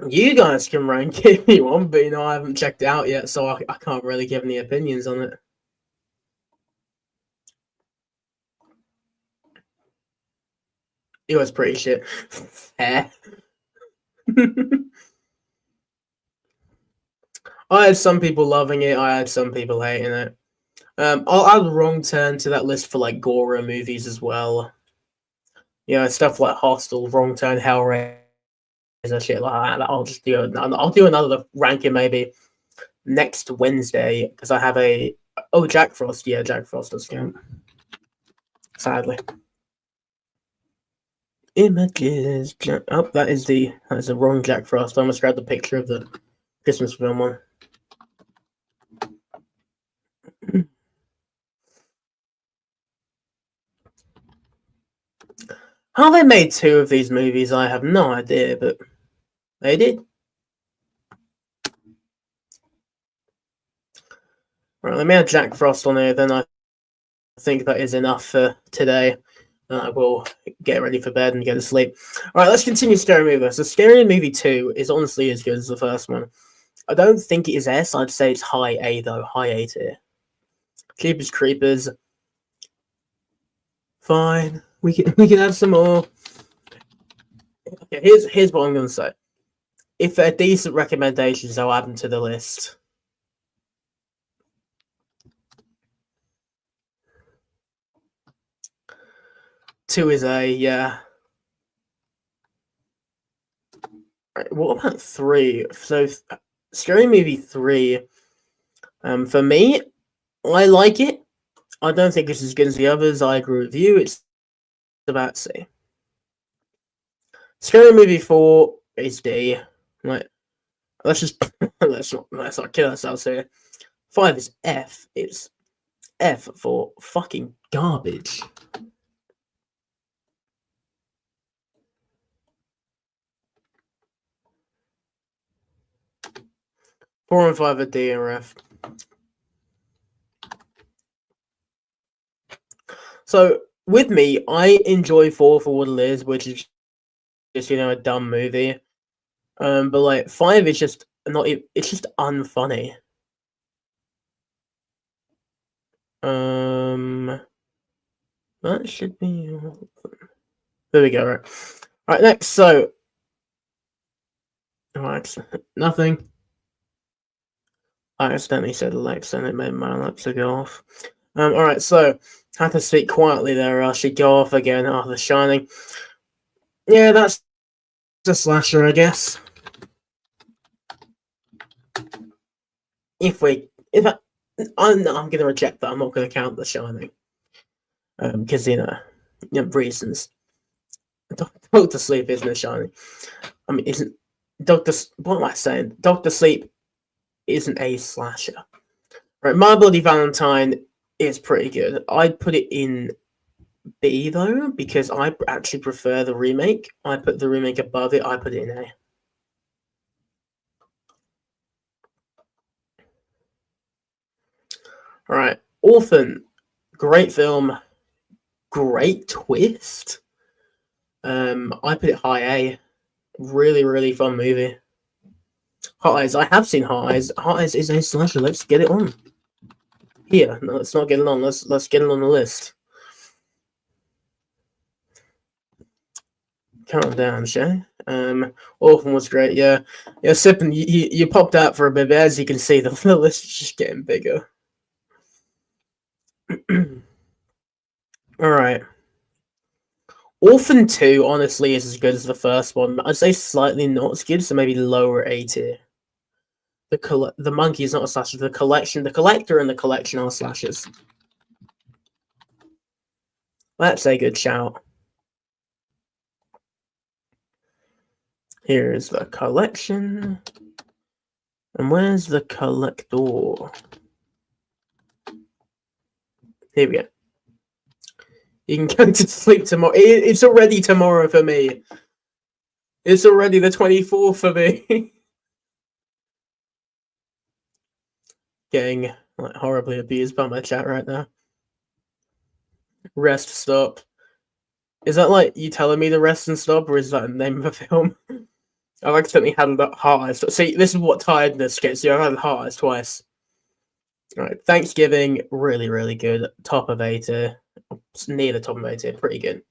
[SPEAKER 1] You guys can rank it if you want, but I haven't checked it out yet, so I can't really give any opinions on it. It was pretty shit. Fair. I had some people loving it. I had some people hating it. I'll add Wrong Turn to that list for like gore movies as well. Stuff like Hostel, Wrong Turn, Hellraiser, shit like that. I'll just do. I'll do another ranking maybe next Wednesday because I have Jack Frost. Yeah, Jack Frost does count. Sadly. Images. Oh, that is the wrong Jack Frost. I almost grabbed the picture of the Christmas film one. How they made two of these movies, I have no idea, but they did. Right, let me add Jack Frost on here, then I think that is enough for today. I will get ready for bed and go to sleep. Alright, let's continue Scary Movie. So Scary Movie 2 is honestly as good as the first one. I don't think it is S, I'd say it's high A though. High A tier. Jeepers Creepers. Fine. We can add some more. Okay, here's what I'm gonna say. If they're decent recommendations, I'll add them to the list. Two is A, yeah. Right, what about 3? So Scary Movie 3, for me, I like it. I don't think it's as good as the others. I agree with you. It's about C. Scary Movie 4 is D. Like, let's just let's not kill ourselves here. 5 is F. It's F for fucking garbage. Four and 5 are D or F. So with me, I enjoy 4 for what it is, which is just a dumb movie. But like 5 is just not. It's just unfunny. That should be. There we go. Right, next. So, alright, nothing. I accidentally said Alexa and it made my Alexa go off. Alright, so had to speak quietly there. She go off again after The Shining. Yeah, that's a slasher, I guess. If I'm gonna reject that. I'm not gonna count The Shining. Because reasons. Doctor Sleep isn't The Shining. I mean, isn't Doctor? What am I saying? Doctor Sleep isn't a slasher. Right, My Bloody Valentine is pretty good. I'd put it in B though because I actually prefer the remake. I put the remake above it. I put it in A. All right, Orphan, great film, great twist. I put it high A. Really, really fun movie. Hot Eyes. I have seen Hot Eyes. Hot Eyes is a slasher. Let's get it on. Here, no, let's not get it on. Let's get it on the list. Calm down, Shay. Orphan was great. Yeah. Sipping. You popped out for a bit, but as you can see, the list is just getting bigger. All right. Orphan 2, honestly, is as good as the first one. I'd say slightly not as good, so maybe lower A tier. The monkey is not a slasher. The collector and the collection are slashers. That's a good shout. Here's the collection. And where's the collector? Here we go. You can go to sleep tomorrow. It's already tomorrow for me. It's already the 24th for me. Getting like horribly abused by my chat right now. Rest stop. Is that like you telling me to rest and stop, or is that the name of a film? I've accidentally had the heart eyes. See, this is what tiredness gets you. I've had heart eyes twice. Alright, Thanksgiving, really, really good. Top of A tier. Near the top of A tier, pretty good.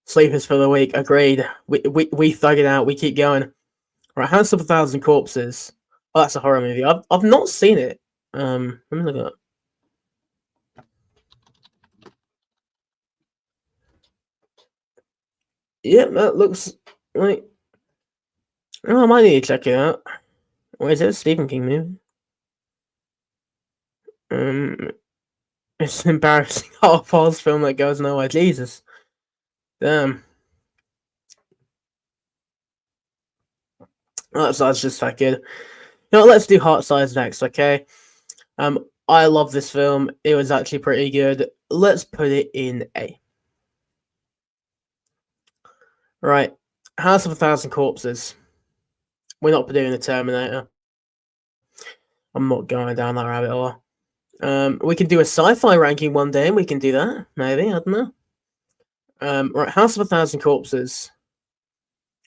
[SPEAKER 1] Sleepers for the week, agreed. We thug it out, we keep going. Right, House of a Thousand Corpses. Oh, that's a horror movie. I've not seen it. Let me look it up. Yeah, that looks like. Oh, I might need to check it out. Or is it a Stephen King movie? It's an embarrassing Hot Falls film that goes nowhere. Jesus. Damn. Oh, that's just that good. You know, let's do Heart Size next, okay? I love this film. It was actually pretty good. Let's put it in A. Right. House of a Thousand Corpses. We're not doing the Terminator. I'm not going down that rabbit hole. We can do a sci-fi ranking one day, and we can do that. Maybe, I don't know. Right, House of a Thousand Corpses.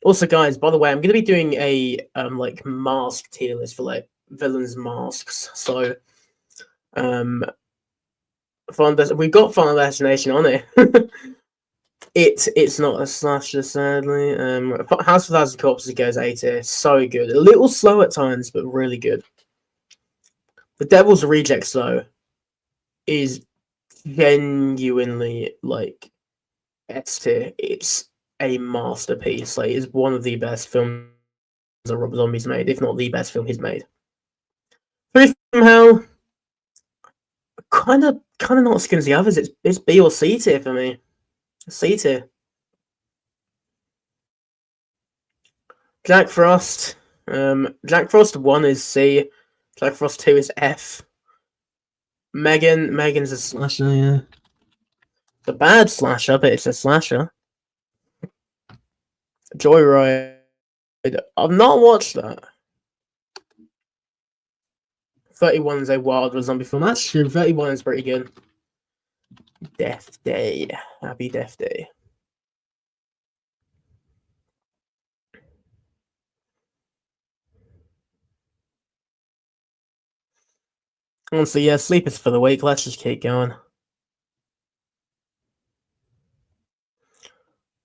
[SPEAKER 1] Also, guys, by the way, I'm going to be doing a like mask tier list for like villains masks. So, we've got Final Destination on it. It's not a slasher, sadly. House of a Thousand Corpses goes A tier. So good. A little slow at times, but really good. The Devil's Rejects, though, is genuinely like S tier. It's a masterpiece. Like, it's one of the best films that Rob Zombie's made, if not the best film he's made. Three from Hell, kind of not as good as the others. It's B or C tier for me. C tier. Jack Frost. Jack Frost 1 is C. Jack Frost 2 is F. Megan's a slasher, yeah. The bad slasher, but it's a slasher. Joyride. I've not watched that. 31 is a wild zombie film. That's true. 31 is pretty good. Death Day. Happy Death Day. Honestly, yeah, sleepers for the week. Let's just keep going.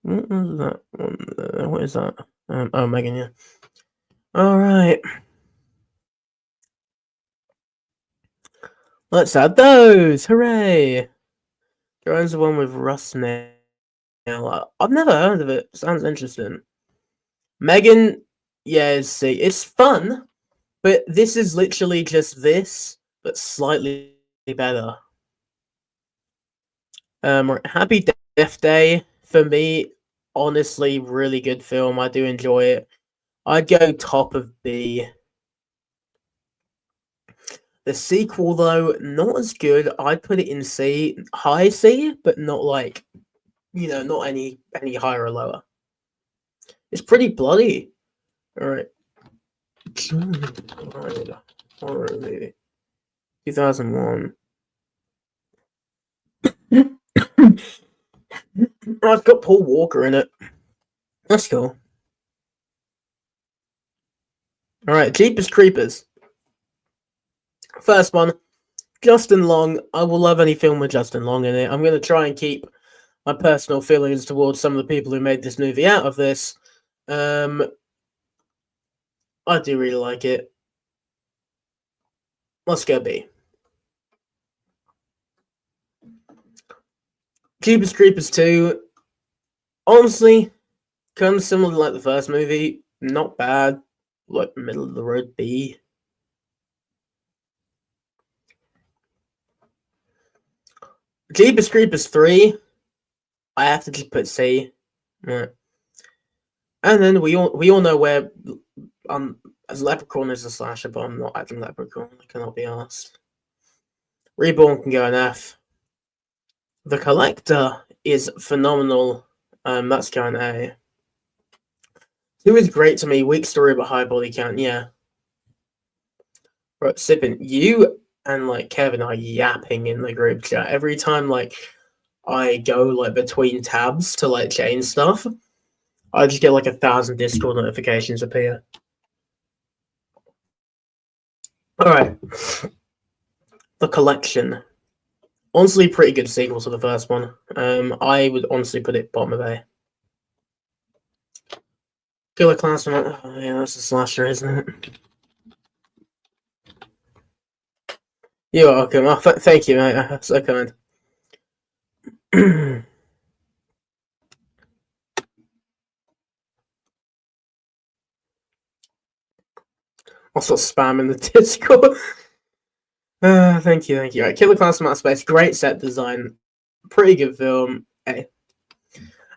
[SPEAKER 1] What is that one? What is that? Oh, Megan, yeah. Alright. Let's add those! Hooray! Drone's the one with Russ Nail. I've never heard of it. Sounds interesting. Megan, yeah, see, it's fun, but this is literally just this, but slightly better. Happy Death Day, for me, honestly, really good film. I do enjoy it. I'd go top of B. The sequel, though, not as good. I'd put it in C, high C, but not like, not any higher or lower. It's pretty bloody. All right. Horror movie. 2001. Oh, it's got Paul Walker in it. That's cool. All right, Jeepers Creepers. First one, Justin Long. I will love any film with Justin Long in it. I'm going to try and keep my personal feelings towards some of the people who made this movie out of this. I do really like it. Let's go B. Jeepers Creepers 2. Honestly, kind of similar to like the first movie. Not bad. Like middle of the road B. Jeepers Creepers 3. I have to just put C. Right. And then we all know where as Leprechaun is a slasher, but I'm not acting Leprechaun. I cannot be asked. Reborn can go in F. The Collector is phenomenal. That's going A. Who is great to me? Weak story but high body count. Yeah. Right, Sippin, you and like Kevin are yapping in the group chat every time. Like I go like between tabs to like change stuff. I just get like 1,000 Discord notifications appear. All right. The Collection. Honestly, pretty good sequel to the first one. I would honestly put it bottom of A. Killer Class. Oh, yeah, that's a slasher, isn't it? You're welcome. Oh, thank you, mate. That's so kind. I'll start spamming the Discord. Thank you. Right, Killer Class from Outer Space. Great set design. Pretty good film. Hey.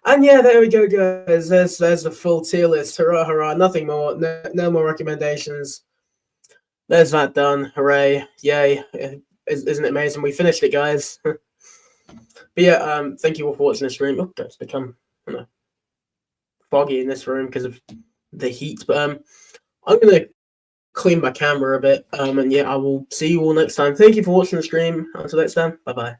[SPEAKER 1] And yeah, there we go, guys. There's the full tier list. Hurrah, hurrah. Nothing more. No more recommendations. There's that done. Hooray. Yay. Isn't it amazing? We finished it, guys. But yeah, thank you all for watching the stream. Oh, it's become foggy in this room because of the heat. But I'm gonna clean my camera a bit. And yeah, I will see you all next time. Thank you for watching the stream. Until next time, bye bye.